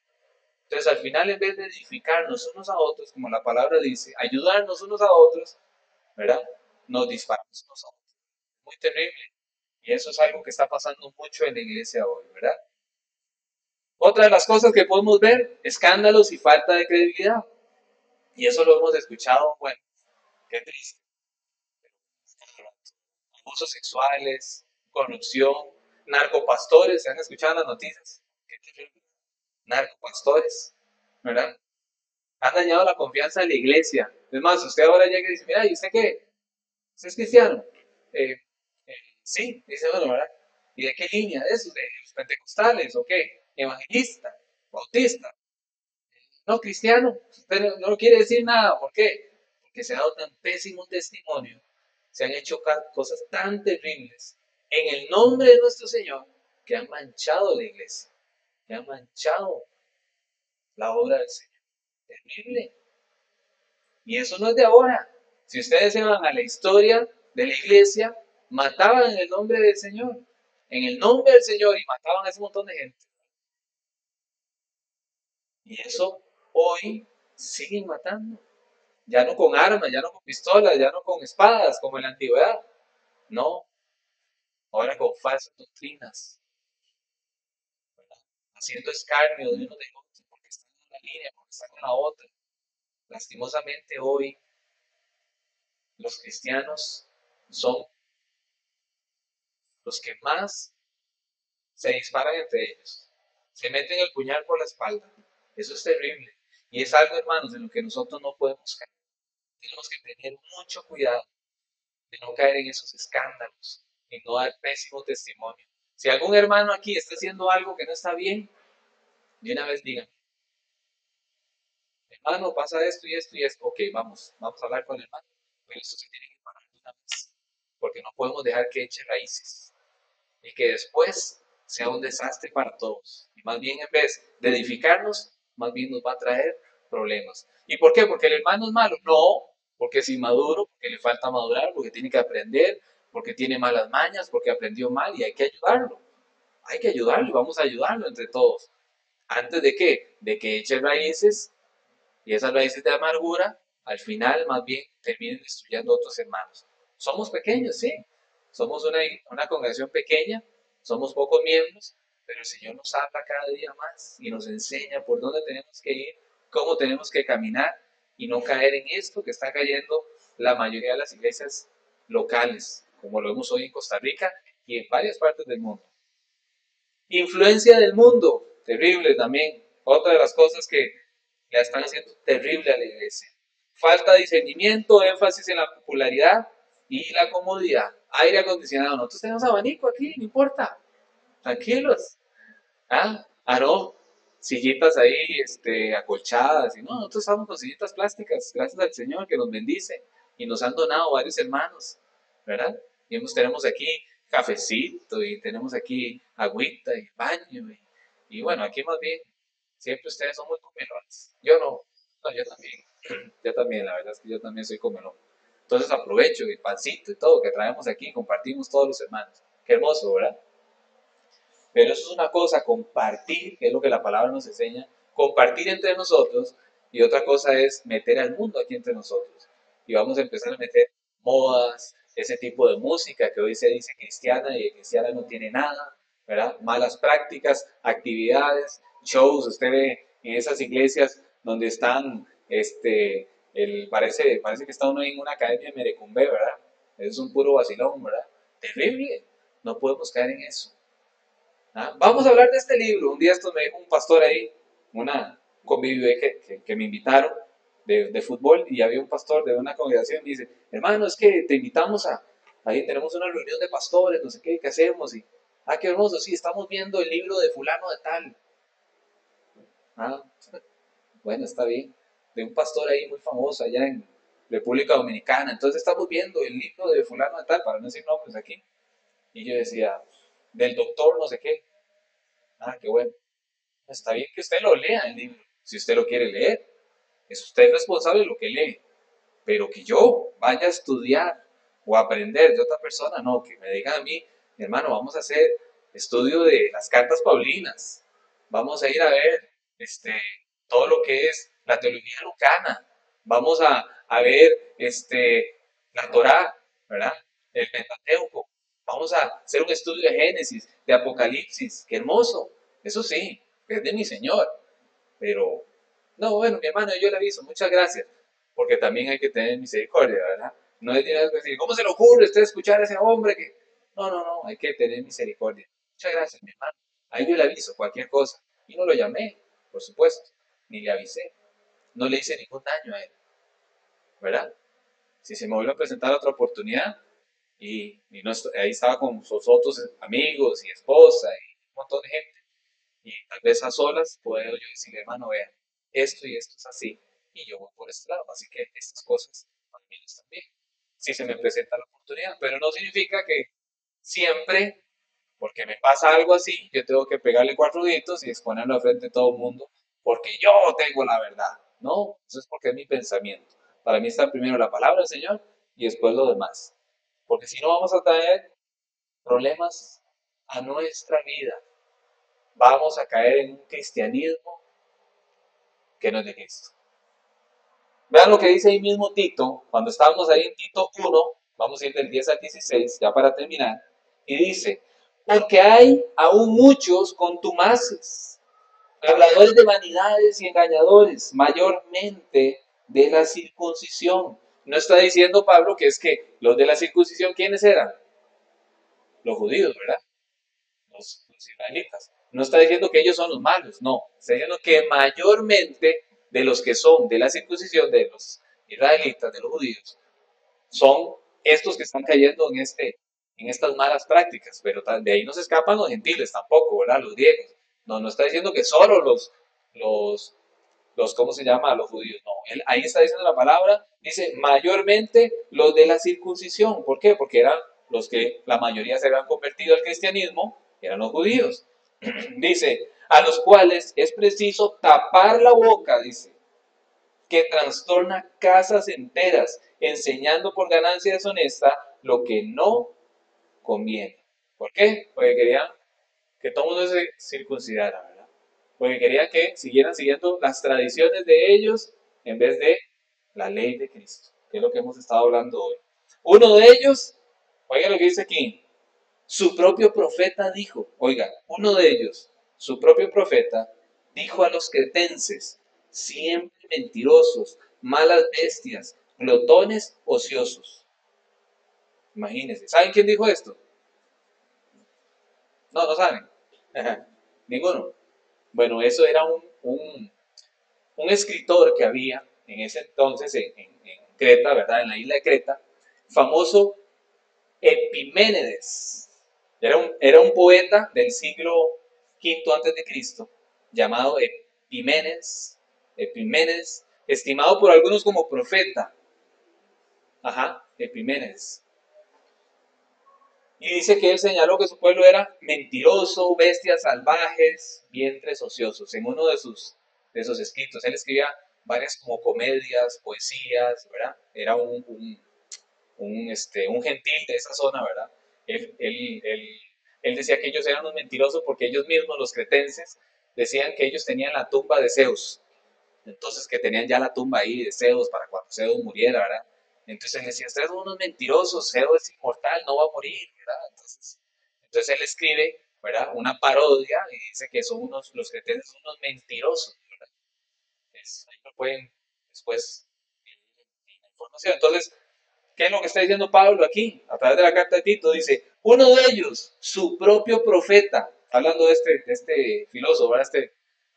Entonces, al final, en vez de edificarnos unos a otros, como la palabra dice, ayudarnos unos a otros, ¿verdad? Nos disparamos unos a otros. Muy terrible. Y eso es algo que está pasando mucho en la iglesia hoy, ¿verdad? Otra de las cosas que podemos ver, escándalos y falta de credibilidad. Y eso lo hemos escuchado, bueno, Qué triste. Abusos sexuales, corrupción, narcopastores, ¿se han escuchado las noticias? Qué terrible. Narcopastores, ¿verdad? Han dañado la confianza de la iglesia. Es más, usted ahora llega y dice, mira, ¿y usted qué? ¿Usted es cristiano? Eh, sí, dice, bueno, ¿verdad? ¿Y de qué línea? ¿De esos? ¿De los pentecostales o qué? ¿Evangelista? ¿Bautista? No, cristiano. Usted no quiere decir nada. ¿Por qué? Porque se ha dado tan pésimo testimonio. Se han hecho cosas tan terribles en el nombre de nuestro Señor que han manchado la iglesia, que han manchado la obra del Señor. Terrible. Y eso no es de ahora. Si ustedes se van a la historia de la iglesia, mataban en el nombre del Señor. En el nombre del Señor y mataban a ese montón de gente. Y eso hoy siguen matando. Ya no con armas, ya no con pistolas, ya no con espadas como en la antigüedad. No, ahora con falsas doctrinas, haciendo escarnio de uno de otro, porque están en una línea, porque están en la otra. Lastimosamente hoy los cristianos son los que más se disparan entre ellos. Se meten el puñal por la espalda. Eso es terrible. Y es algo, hermanos, en lo que nosotros no podemos caer. Tenemos que tener mucho cuidado de no caer en esos escándalos y no dar pésimo testimonio. Si algún hermano aquí está haciendo algo que no está bien, de una vez digan, hermano, pasa esto y esto y esto. Ok, vamos a hablar con el hermano. Pero esto se tiene que parar de una vez. Porque no podemos dejar que eche raíces y que después sea un desastre para todos. Y más bien en vez de edificarnos, más bien nos va a traer problemas. ¿Y por qué? ¿Porque el hermano es malo? No, porque es inmaduro, porque le falta madurar, porque tiene que aprender, porque tiene malas mañas, porque aprendió mal y hay que ayudarlo. Hay que ayudarlo y vamos a ayudarlo entre todos. ¿Antes de qué? De que eche raíces y esas raíces de amargura al final más bien terminen destruyendo a otros hermanos. Somos pequeños, sí, somos una congregación pequeña, somos pocos miembros, pero el Señor nos habla cada día más y nos enseña por dónde tenemos que ir, cómo tenemos que caminar y no caer en esto que está cayendo la mayoría de las iglesias locales, como lo vemos hoy en Costa Rica y en varias partes del mundo. Influencia del mundo, terrible también. Otra de las cosas que la están haciendo terrible a la iglesia. Falta de discernimiento, énfasis en la popularidad y la comodidad. Aire acondicionado. Nosotros tenemos abanico aquí, no importa. Tranquilos. No. Sillitas ahí, acolchadas. Y no, nosotros estamos con sillitas plásticas, gracias al Señor que nos bendice. Y nos han donado varios hermanos, ¿verdad? Y tenemos aquí cafecito y tenemos aquí agüita y baño. Y bueno, aquí más bien, siempre ustedes son muy comelones. Yo no, yo también. Yo también, la verdad es que yo también soy comelón. Entonces aprovecho el pancito y todo que traemos aquí, compartimos todos los hermanos. Qué hermoso, ¿verdad? Pero eso es una cosa, compartir, que es lo que la palabra nos enseña, compartir entre nosotros, y otra cosa es meter al mundo aquí entre nosotros. Y vamos a empezar a meter modas, ese tipo de música que hoy se dice cristiana y cristiana no tiene nada, ¿verdad? Malas prácticas, actividades, shows, usted ve en esas iglesias donde están, parece que está uno en una academia de Merecumbe, ¿verdad? Es un puro vacilón, ¿verdad? Terrible, no podemos caer en eso. Vamos a hablar de este libro. Un día esto me dijo un pastor ahí, un convivio ahí que me invitaron de fútbol y había un pastor de una congregación y me dice, hermano, es que te invitamos ahí tenemos una reunión de pastores, no sé qué hacemos. Y, qué hermoso, sí, estamos viendo el libro de fulano de tal. Ah, bueno, está bien. De un pastor ahí muy famoso allá en República Dominicana. Entonces estamos viendo el libro de fulano de tal, para no decir nombres aquí. Y yo decía, del doctor no sé qué. Qué bueno. Está bien que usted lo lea el libro, si usted lo quiere leer. Es usted responsable de lo que lee. Pero que yo vaya a estudiar o a aprender de otra persona, no, que me digan a mí, hermano, vamos a hacer estudio de las cartas paulinas. Vamos a ir a ver todo lo que es la teología lucana. Vamos a ver la Torá, ¿verdad? El Pentateuco. Vamos a hacer un estudio de Génesis, de Apocalipsis. Qué hermoso. Eso sí, es de mi Señor. Pero, no, bueno, mi hermano, yo le aviso, muchas gracias. porque también hay que tener misericordia, ¿verdad? No es decir, ¿cómo se le ocurre a usted escuchar a ese hombre que... No, no, no, hay que tener misericordia. Muchas gracias, mi hermano. Ahí yo le aviso cualquier cosa. Y no lo llamé, por supuesto, ni le avisé. No le hice ningún daño a él, ¿verdad? Si se me vuelve a presentar otra oportunidad y no ahí estaba con sus otros amigos y esposa y un montón de gente, y tal vez a solas puedo yo decirle, hermano, vea, esto y esto es así, y yo voy por este lado, así que estas cosas también están bien, si se me presenta la oportunidad, pero no significa que siempre, porque me pasa algo así, yo tengo que pegarle cuatro gritos y exponerlo al frente de todo el mundo, porque yo tengo la verdad, no, eso es porque es mi pensamiento. Para mí está primero la palabra del Señor y después lo demás, porque si no vamos a traer problemas a nuestra vida, vamos a caer en un cristianismo que no es de Cristo. Vean lo que dice ahí mismo Tito, cuando estábamos ahí en Tito 1, vamos a ir del 10 al 16, ya para terminar, y dice, porque hay aún muchos contumaces, habladores de vanidades y engañadores, mayormente de la circuncisión. No está diciendo Pablo que es que los de la circuncisión, ¿quiénes eran? Los judíos, ¿verdad? Los israelitas. No está diciendo que ellos son los malos, no. Está diciendo que mayormente de los que son de la circuncisión, de los israelitas, de los judíos, son estos que están cayendo en estas malas prácticas. Pero de ahí no se escapan los gentiles tampoco, ¿verdad? Los griegos. No, no está diciendo que solo los, ¿cómo se llama? Los judíos. No, él, ahí está diciendo la palabra, dice mayormente los de la circuncisión. ¿Por qué? Porque eran los que la mayoría se habían convertido al cristianismo, eran los judíos. Dice, a los cuales es preciso tapar la boca, dice, que trastorna casas enteras, enseñando por ganancia deshonesta lo que no conviene. ¿Por qué? Porque querían que todo el mundo se circuncidara, ¿verdad? Porque querían que siguieran siguiendo las tradiciones de ellos en vez de la ley de Cristo, que es lo que hemos estado hablando hoy. Uno de ellos, oiga lo que dice aquí, su propio profeta dijo, oiga, uno de ellos, su propio profeta, dijo a los cretenses, siempre mentirosos, malas bestias, glotones, ociosos. Imagínense, ¿saben quién dijo esto? No, no saben. Ninguno. Bueno, eso era un escritor que había en ese entonces en Creta, ¿verdad? En la isla de Creta, famoso Epiménides. Era un poeta del siglo V antes de Cristo, llamado Epiménides, estimado por algunos como profeta. Ajá, Epiménides. Y dice que él señaló que su pueblo era mentiroso, bestias salvajes, vientres ociosos. En uno de sus escritos, él escribía varias como comedias, poesías, ¿verdad? Era un gentil de esa zona, ¿verdad? Él decía que ellos eran unos mentirosos porque ellos mismos, los cretenses, decían que ellos tenían la tumba de Zeus. Entonces, que tenían ya la tumba ahí de Zeus para cuando Zeus muriera, ¿verdad? Entonces él decía, ustedes son unos mentirosos, Zeus es inmortal, no va a morir, ¿verdad? Entonces él escribe, ¿verdad? Una parodia y dice que son los cretenses son unos mentirosos, ¿verdad? Ahí lo pueden después la información. Entonces, ¿qué es lo que está diciendo Pablo aquí? A través de la carta de Tito dice, uno de ellos, su propio profeta, hablando de este filósofo, ¿verdad?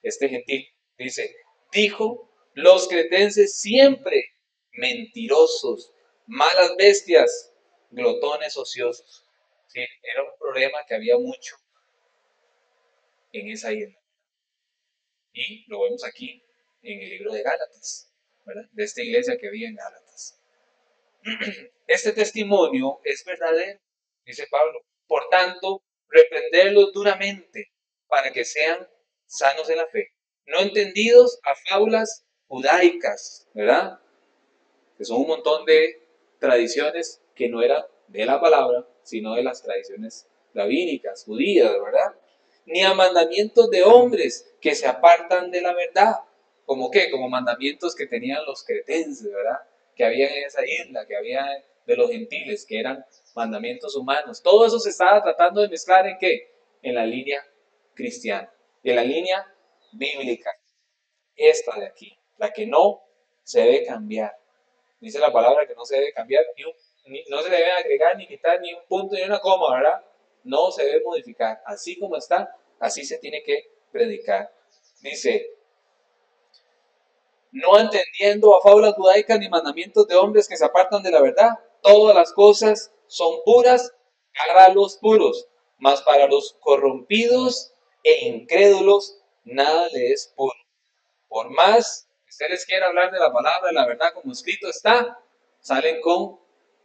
Este gentil, dice, dijo, los cretenses siempre mentirosos, malas bestias, glotones ociosos. Sí, era un problema que había mucho en esa isla. Y lo vemos aquí en el libro de Gálatas, ¿verdad? De esta iglesia que había en Gálatas. Este testimonio es verdadero, dice Pablo. Por tanto, reprenderlos duramente para que sean sanos en la fe, no entendidos a fábulas judaicas, ¿verdad? Que son un montón de tradiciones que no eran de la palabra, sino de las tradiciones rabínicas, judías, ¿verdad? Ni a mandamientos de hombres que se apartan de la verdad. ¿Como qué? Como mandamientos que tenían los cretenses, ¿verdad? Que había en esa isla, que había de los gentiles, que eran mandamientos humanos. Todo eso se estaba tratando de mezclar en qué? En la línea cristiana, en la línea bíblica. Esta de aquí, la que no se debe cambiar. Dice la palabra que no se debe cambiar, no se debe agregar ni quitar ni un punto ni una coma, ¿verdad? No se debe modificar. Así como está, así se tiene que predicar. Dice, no entendiendo a fábulas judaicas ni mandamientos de hombres que se apartan de la verdad, todas las cosas son puras para los puros, mas para los corrompidos e incrédulos nada le es puro. Por más que ustedes quieran hablar de la palabra, de la verdad como escrito está, salen con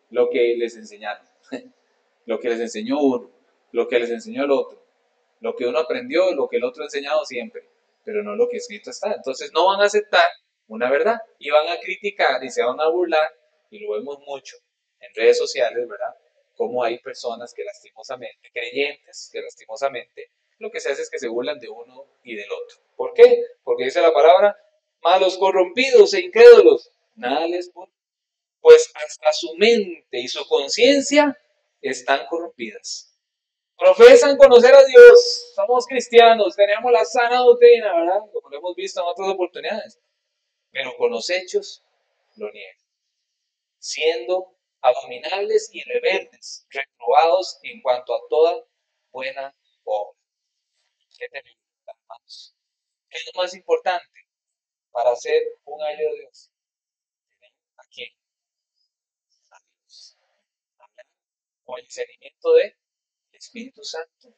lo que les enseñaron, lo que les enseñó uno, lo que les enseñó el otro, lo que uno aprendió, lo que el otro ha enseñado siempre, pero no lo que escrito está. Entonces no van a aceptar una verdad y van a criticar y se van a burlar, y lo vemos mucho en redes sociales, ¿verdad? Como hay personas que lastimosamente, creyentes que lastimosamente, lo que se hace es que se burlan de uno y del otro. ¿Por qué? Porque dice la palabra, malos corrompidos e incrédulos, nada les pone, pues hasta su mente y su conciencia están corrompidas. Profesan conocer a Dios, somos cristianos, tenemos la sana doctrina, ¿verdad? Como lo hemos visto en otras oportunidades, pero con los hechos lo niegan, siendo abominables y rebeldes, reprobados en cuanto a toda buena obra. ¿Qué tenemos, hermanos? ¿Qué es lo más importante para ser un año de Dios? ¿A quién? A Dios. Con el discernimiento del Espíritu Santo.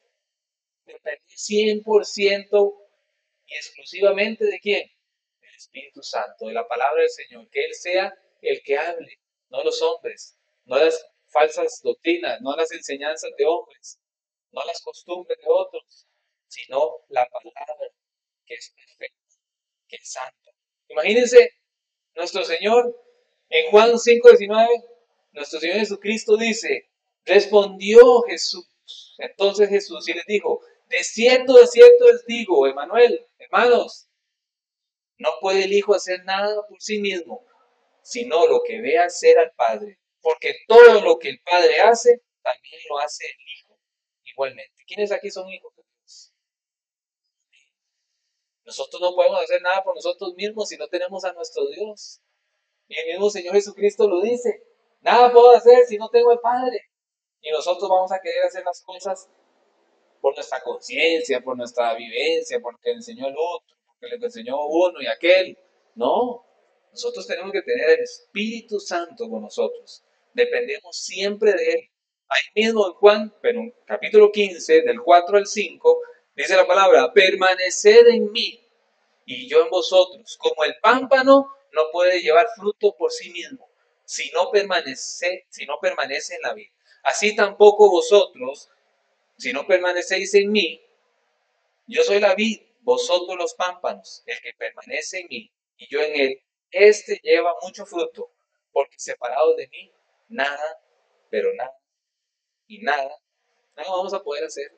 Depende 100% y exclusivamente de quién? Del Espíritu Santo, de la palabra del Señor, que Él sea el que hable, no los hombres, no las falsas doctrinas, no las enseñanzas de hombres, no las costumbres de otros, sino la palabra que es perfecta, que es santa. Imagínense, nuestro Señor, en Juan 5:19, nuestro Señor Jesucristo dice, respondió Jesús. Entonces Jesús y les dijo, de cierto les digo, Emanuel, hermanos, no puede el Hijo hacer nada por sí mismo, sino lo que ve hacer al Padre. Porque todo lo que el Padre hace, también lo hace el Hijo. Igualmente. ¿Quiénes aquí son hijos de Dios? Nosotros no podemos hacer nada por nosotros mismos si no tenemos a nuestro Dios. Y el mismo Señor Jesucristo lo dice. Nada puedo hacer si no tengo al Padre. Y nosotros vamos a querer hacer las cosas por nuestra conciencia, por nuestra vivencia, porque le enseñó el otro, porque le enseñó uno y aquel. No, nosotros tenemos que tener el Espíritu Santo con nosotros. Dependemos siempre de Él. Ahí mismo en Juan, pero en capítulo 15, del 4 al 5, dice la palabra, permaneced en mí y yo en vosotros. Como el pámpano no puede llevar fruto por sí mismo, si no permanece en la vid. Así tampoco vosotros, si no permanecéis en mí, yo soy la vid, vosotros los pámpanos, el que permanece en mí y yo en él, este lleva mucho fruto, porque separados de mí, nada, pero nada, y nada, nada vamos a poder hacer.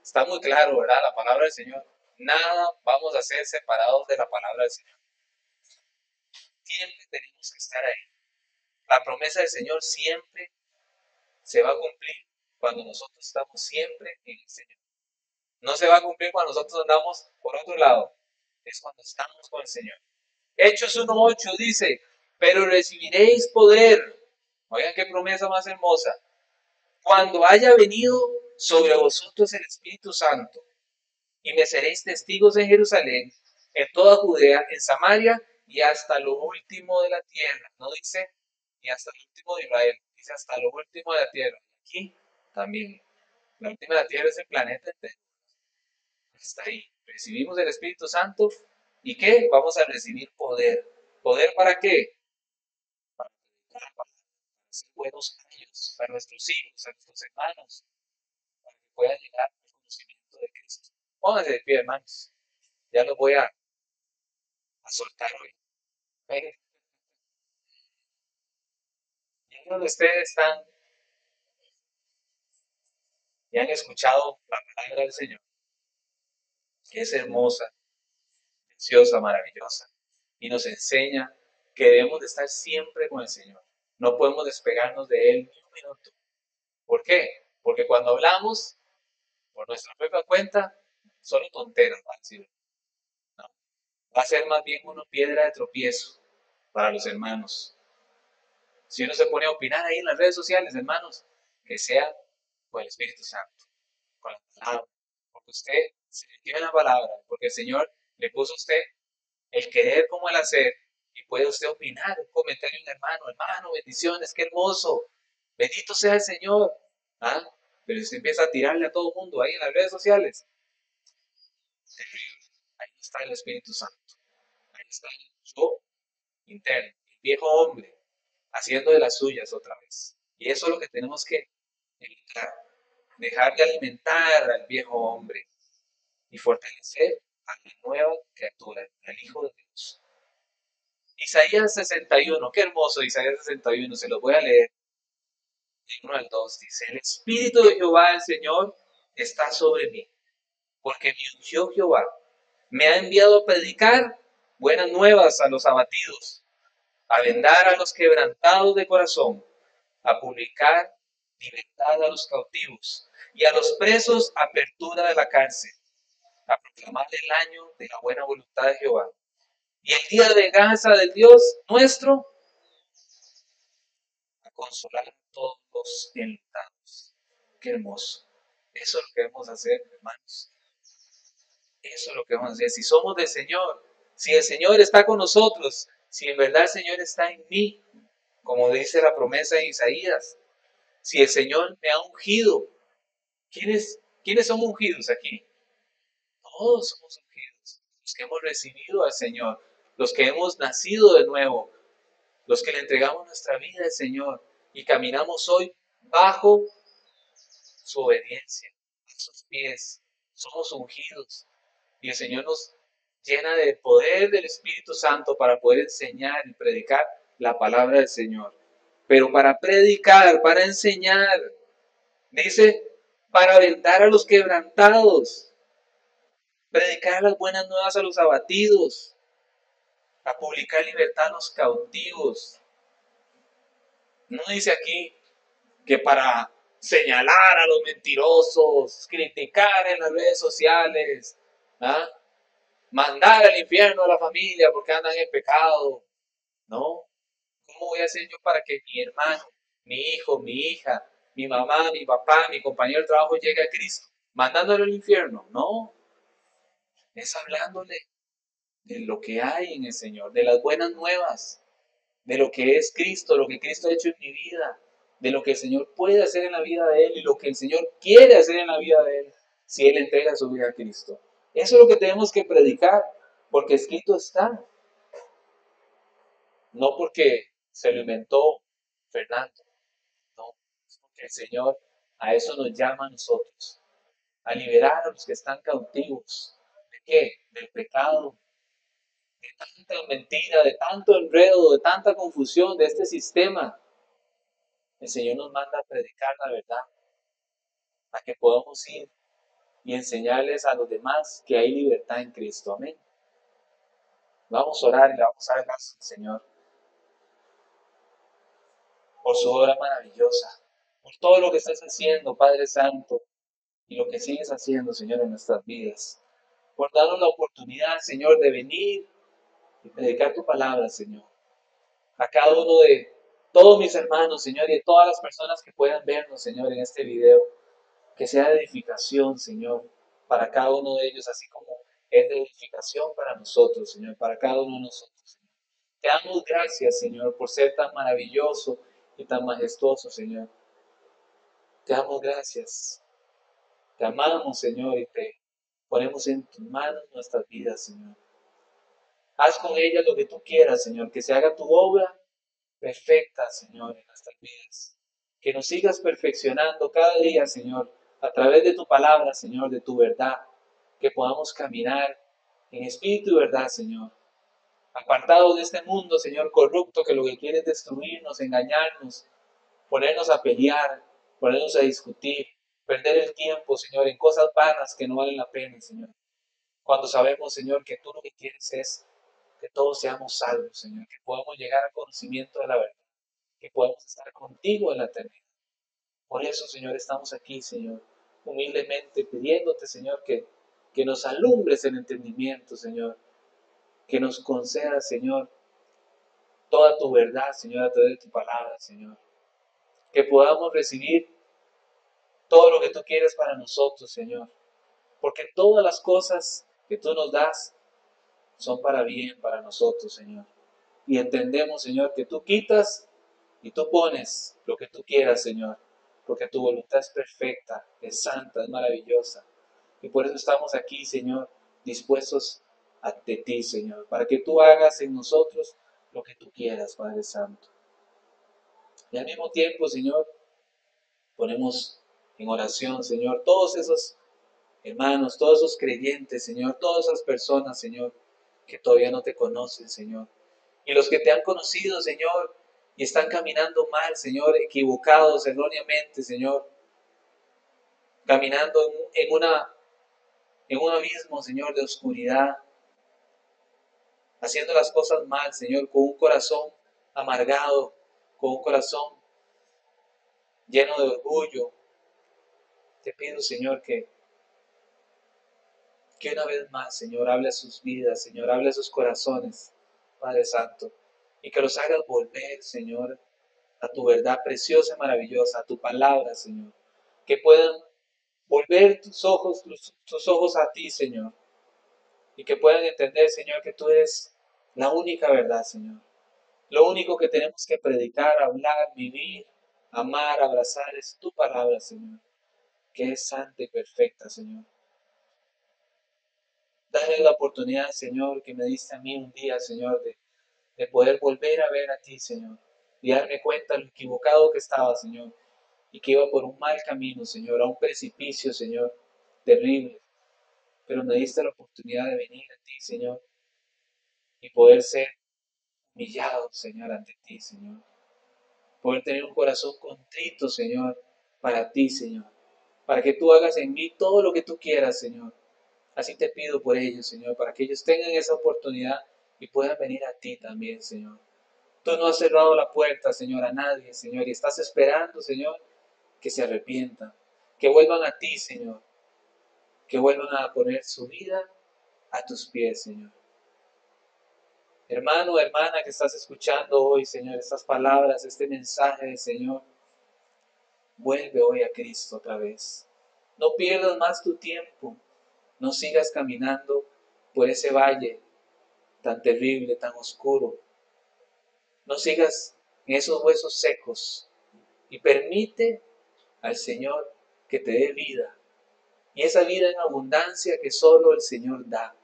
Está muy claro, ¿verdad? La palabra del Señor. Nada vamos a hacer separados de la palabra del Señor. Siempre tenemos que estar ahí. La promesa del Señor siempre se va a cumplir cuando nosotros estamos siempre en el Señor. No se va a cumplir cuando nosotros andamos por otro lado. Es cuando estamos con el Señor. Hechos 1:8 dice, pero recibiréis poder. Oigan qué promesa más hermosa. Cuando haya venido sobre vosotros el Espíritu Santo, y me seréis testigos en Jerusalén, en toda Judea, en Samaria y hasta lo último de la tierra. No dice ni hasta lo último de Israel, dice hasta lo último de la tierra. Aquí también. La última de la tierra es el planeta entero. Está ahí. Recibimos el Espíritu Santo. ¿Y qué? Vamos a recibir poder. ¿Poder para qué? Para ser buenos años, para nuestros hijos, a nuestros hermanos, para que puedan llegar al conocimiento de Cristo. Pónganse de pie, hermanos. Ya los voy a soltar hoy. Venga. Y algunos de ustedes están y han escuchado la palabra del Señor, que es hermosa, preciosa, maravillosa, y nos enseña que debemos de estar siempre con el Señor. No podemos despegarnos de Él ni un minuto. ¿Por qué? Porque cuando hablamos por nuestra propia cuenta, solo tonteras va a decir. No, va a ser más bien una piedra de tropiezo para los hermanos. Si uno se pone a opinar ahí en las redes sociales, hermanos, que sea con el Espíritu Santo, con la palabra, porque usted se metió en la palabra, porque el Señor le puso a usted el querer como el hacer, y puede usted opinar, un comentario de un hermano, hermano, bendiciones, qué hermoso, bendito sea el Señor. ¿Ah? Pero usted empieza a tirarle a todo el mundo ahí en las redes sociales, terrible. Ahí no está el Espíritu Santo, ahí está el yo interno, el viejo hombre, haciendo de las suyas otra vez. Y eso es lo que tenemos que evitar, dejar de alimentar al viejo hombre y fortalecer a la nueva criatura, al Hijo de Dios. Isaías 61, qué hermoso Isaías 61, se los voy a leer. Del 1 al 2 dice: el Espíritu de Jehová el Señor está sobre mí, porque me ungió Jehová. Me ha enviado a predicar buenas nuevas a los abatidos, a vendar a los quebrantados de corazón, a publicar libertad a los cautivos y a los presos apertura de la cárcel, a proclamar el año de la buena voluntad de Jehová y el día de venganza del Dios nuestro, a consolar a todos los enlutados. Qué hermoso. Eso es lo que debemos hacer, hermanos. Eso es lo que vamos a hacer. Si somos del Señor, si el Señor está con nosotros, si en verdad el Señor está en mí, como dice la promesa de Isaías, si el Señor me ha ungido, ¿quiénes son ungidos aquí? Todos somos ungidos, los que hemos recibido al Señor, los que hemos nacido de nuevo, los que le entregamos nuestra vida al Señor y caminamos hoy bajo su obediencia, a sus pies. Somos ungidos y el Señor nos llena de poder del Espíritu Santo para poder enseñar y predicar la palabra del Señor. Pero para predicar, para enseñar, dice, para vendar a los quebrantados, predicar las buenas nuevas a los abatidos, a publicar libertad a los cautivos. No dice aquí que para señalar a los mentirosos, criticar en las redes sociales, ¿ah? Mandar al infierno a la familia porque andan en pecado. No, ¿cómo voy a hacer yo para que mi hermano, mi hijo, mi hija, mi mamá, mi papá, mi compañero de trabajo llegue a Cristo? Mandándolo al infierno. No, es hablándole de lo que hay en el Señor, de las buenas nuevas, de lo que es Cristo, lo que Cristo ha hecho en mi vida, de lo que el Señor puede hacer en la vida de Él y lo que el Señor quiere hacer en la vida de Él si Él entrega su vida a Cristo. Eso es lo que tenemos que predicar, porque escrito está, no porque se lo inventó Fernando, no, es porque el Señor a eso nos llama a nosotros, a liberar a los que están cautivos. ¿De qué? Del pecado, de tanta mentira, de tanto enredo, de tanta confusión de este sistema. El Señor nos manda a predicar la verdad, a que podamos ir y enseñarles a los demás que hay libertad en Cristo. Amén. Vamos a orar y le vamos a dar gracias al Señor por su obra maravillosa, por todo lo que estás haciendo, Padre Santo, y lo que sigues haciendo, Señor, en nuestras vidas. Por darnos la oportunidad, Señor, de venir y predicar tu palabra, Señor. A cada uno de todos mis hermanos, Señor, y de todas las personas que puedan vernos, Señor, en este video. Que sea de edificación, Señor, para cada uno de ellos, así como es de edificación para nosotros, Señor, para cada uno de nosotros. Señor. Te damos gracias, Señor, por ser tan maravilloso y tan majestuoso, Señor. Te damos gracias. Te amamos, Señor, y te ponemos en tus manos nuestras vidas, Señor. Haz con ellas lo que tú quieras, Señor, que se haga tu obra perfecta, Señor, en nuestras vidas. Que nos sigas perfeccionando cada día, Señor, a través de tu palabra, Señor, de tu verdad. Que podamos caminar en espíritu y verdad, Señor. Apartados de este mundo, Señor, corrupto, que lo que quiere es destruirnos, engañarnos, ponernos a pelear, ponernos a discutir, perder el tiempo, Señor, en cosas vanas que no valen la pena, Señor. Cuando sabemos, Señor, que tú lo que quieres es que todos seamos salvos, Señor, que podamos llegar al conocimiento de la verdad, que podamos estar contigo en la eternidad. Por eso, Señor, estamos aquí, Señor, humildemente pidiéndote, Señor, que nos alumbres el entendimiento, Señor, que nos concedas, Señor, toda tu verdad, Señor, a través de tu palabra, Señor. Que podamos recibir todo lo que tú quieres para nosotros, Señor. Porque todas las cosas que tú nos das son para bien para nosotros, Señor. Y entendemos, Señor, que tú quitas y tú pones lo que tú quieras, Señor. Porque tu voluntad es perfecta, es santa, es maravillosa. Y por eso estamos aquí, Señor, dispuestos ante ti, Señor. Para que tú hagas en nosotros lo que tú quieras, Padre Santo. Y al mismo tiempo, Señor, ponemos en oración, Señor, todos esos hermanos, todos esos creyentes, Señor, todas esas personas, Señor, que todavía no te conocen, Señor. Y los que te han conocido, Señor, y están caminando mal, Señor, equivocados erróneamente, Señor, caminando en un abismo, Señor, de oscuridad, haciendo las cosas mal, Señor, con un corazón amargado, con un corazón lleno de orgullo. Te pido, Señor, que una vez más, Señor, hable a sus vidas, Señor, hable a sus corazones, Padre Santo, y que los hagas volver, Señor, a tu verdad preciosa y maravillosa, a tu palabra, Señor, que puedan volver tus ojos a ti, Señor, y que puedan entender, Señor, que tú eres la única verdad, Señor. Lo único que tenemos que predicar, hablar, vivir, amar, abrazar es tu palabra, Señor, que es santa y perfecta, Señor. Dale la oportunidad, Señor, que me diste a mí un día, Señor, de poder volver a ver a ti, Señor, y darme cuenta de lo equivocado que estaba, Señor, y que iba por un mal camino, Señor, a un precipicio, Señor, terrible. Pero me diste la oportunidad de venir a ti, Señor, y poder ser humillado, Señor, ante ti, Señor. Poder tener un corazón contrito, Señor, para ti, Señor. Para que tú hagas en mí todo lo que tú quieras, Señor. Así te pido por ellos, Señor, para que ellos tengan esa oportunidad y puedan venir a ti también, Señor. Tú no has cerrado la puerta, Señor, a nadie, Señor, y estás esperando, Señor, que se arrepientan, que vuelvan a ti, Señor, que vuelvan a poner su vida a tus pies, Señor. Hermano, hermana que estás escuchando hoy, Señor, estas palabras, este mensaje del Señor, vuelve hoy a Cristo otra vez. No pierdas más tu tiempo, no sigas caminando por ese valle tan terrible, tan oscuro. No sigas en esos huesos secos y permite al Señor que te dé vida. Y esa vida en abundancia que solo el Señor da,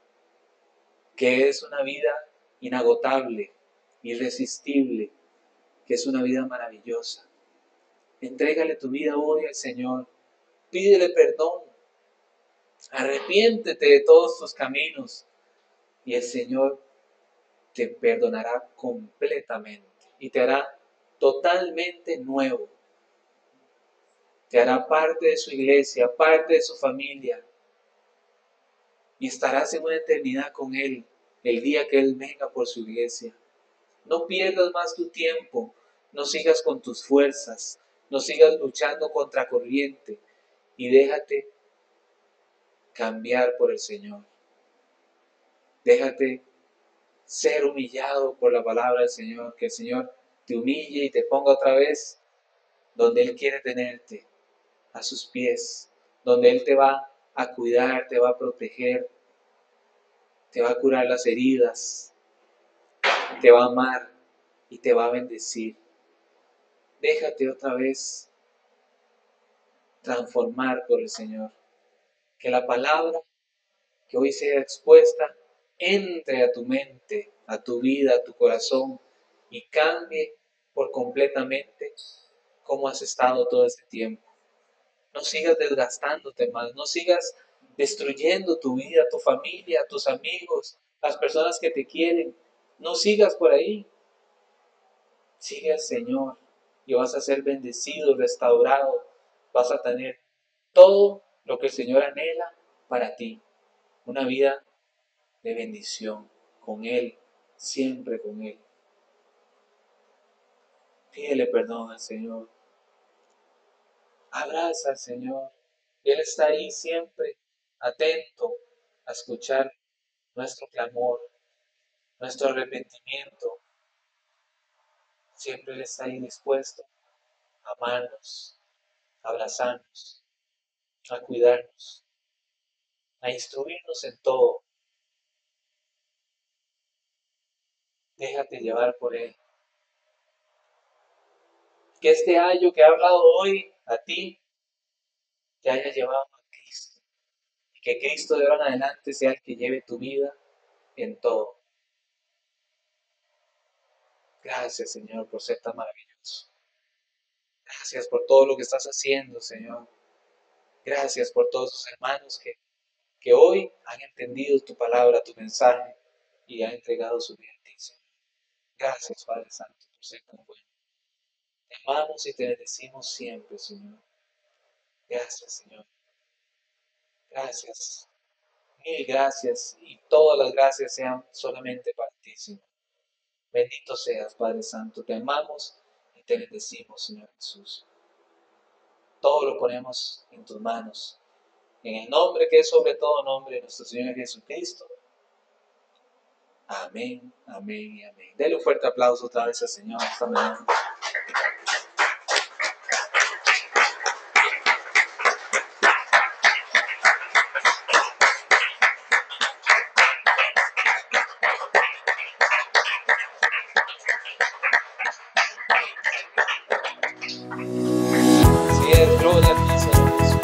que es una vida inagotable, irresistible, que es una vida maravillosa. Entrégale tu vida hoy al Señor, pídele perdón, arrepiéntete de todos tus caminos y el Señor te perdonará completamente y te hará totalmente nuevo. Te hará parte de su iglesia, parte de su familia y estarás en una eternidad con Él el día que Él venga por su iglesia. No pierdas más tu tiempo, no sigas con tus fuerzas, no sigas luchando contra corriente y déjate cambiar por el Señor. Déjate ser humillado por la palabra del Señor, que el Señor te humille y te ponga otra vez donde Él quiere tenerte, a sus pies, donde Él te va a cuidar, te va a proteger, te va a curar las heridas, te va a amar y te va a bendecir. Déjate otra vez transformar por el Señor. Que la palabra que hoy sea expuesta entre a tu mente, a tu vida, a tu corazón y cambie por completamente cómo has estado todo este tiempo. No sigas desgastándote más, no sigas destruyendo tu vida, tu familia, tus amigos, las personas que te quieren. No sigas por ahí. Sigue al Señor y vas a ser bendecido, restaurado. Vas a tener todo lo que el Señor anhela para ti. Una vida de bendición con Él, siempre con Él. Pídele perdón al Señor. Abraza al Señor. Él está ahí siempre, atento a escuchar nuestro clamor, nuestro arrepentimiento. Siempre Él está ahí dispuesto a amarnos, a abrazarnos, a cuidarnos, a instruirnos en todo. Déjate llevar por Él. Que este ayo que ha hablado hoy a ti te haya llevado a Cristo. Y que Cristo de ahora en adelante sea el que lleve tu vida en todo. Gracias, Señor, por ser tan maravilloso. Gracias por todo lo que estás haciendo, Señor. Gracias por todos tus hermanos que hoy han entendido tu palabra, tu mensaje y han entregado su vida a ti, Señor. Gracias, Padre Santo, por ser tan bueno. Te amamos y te bendecimos siempre, Señor. Gracias, Señor. Gracias. Mil gracias y todas las gracias sean solamente para ti, Señor. Bendito seas, Padre Santo. Te amamos y te bendecimos, Señor Jesús. Todo lo ponemos en tus manos. En el nombre que es sobre todo nombre de nuestro Señor Jesucristo. Amén, amén y amén. Dele un fuerte aplauso otra vez al Señor esta mañana. Así es, gloria a ti, Señor Jesús.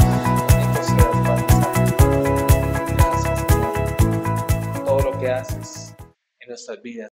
Bendito seas, Padre Santo. Gracias, Señor, por todo lo que haces en nuestras vidas.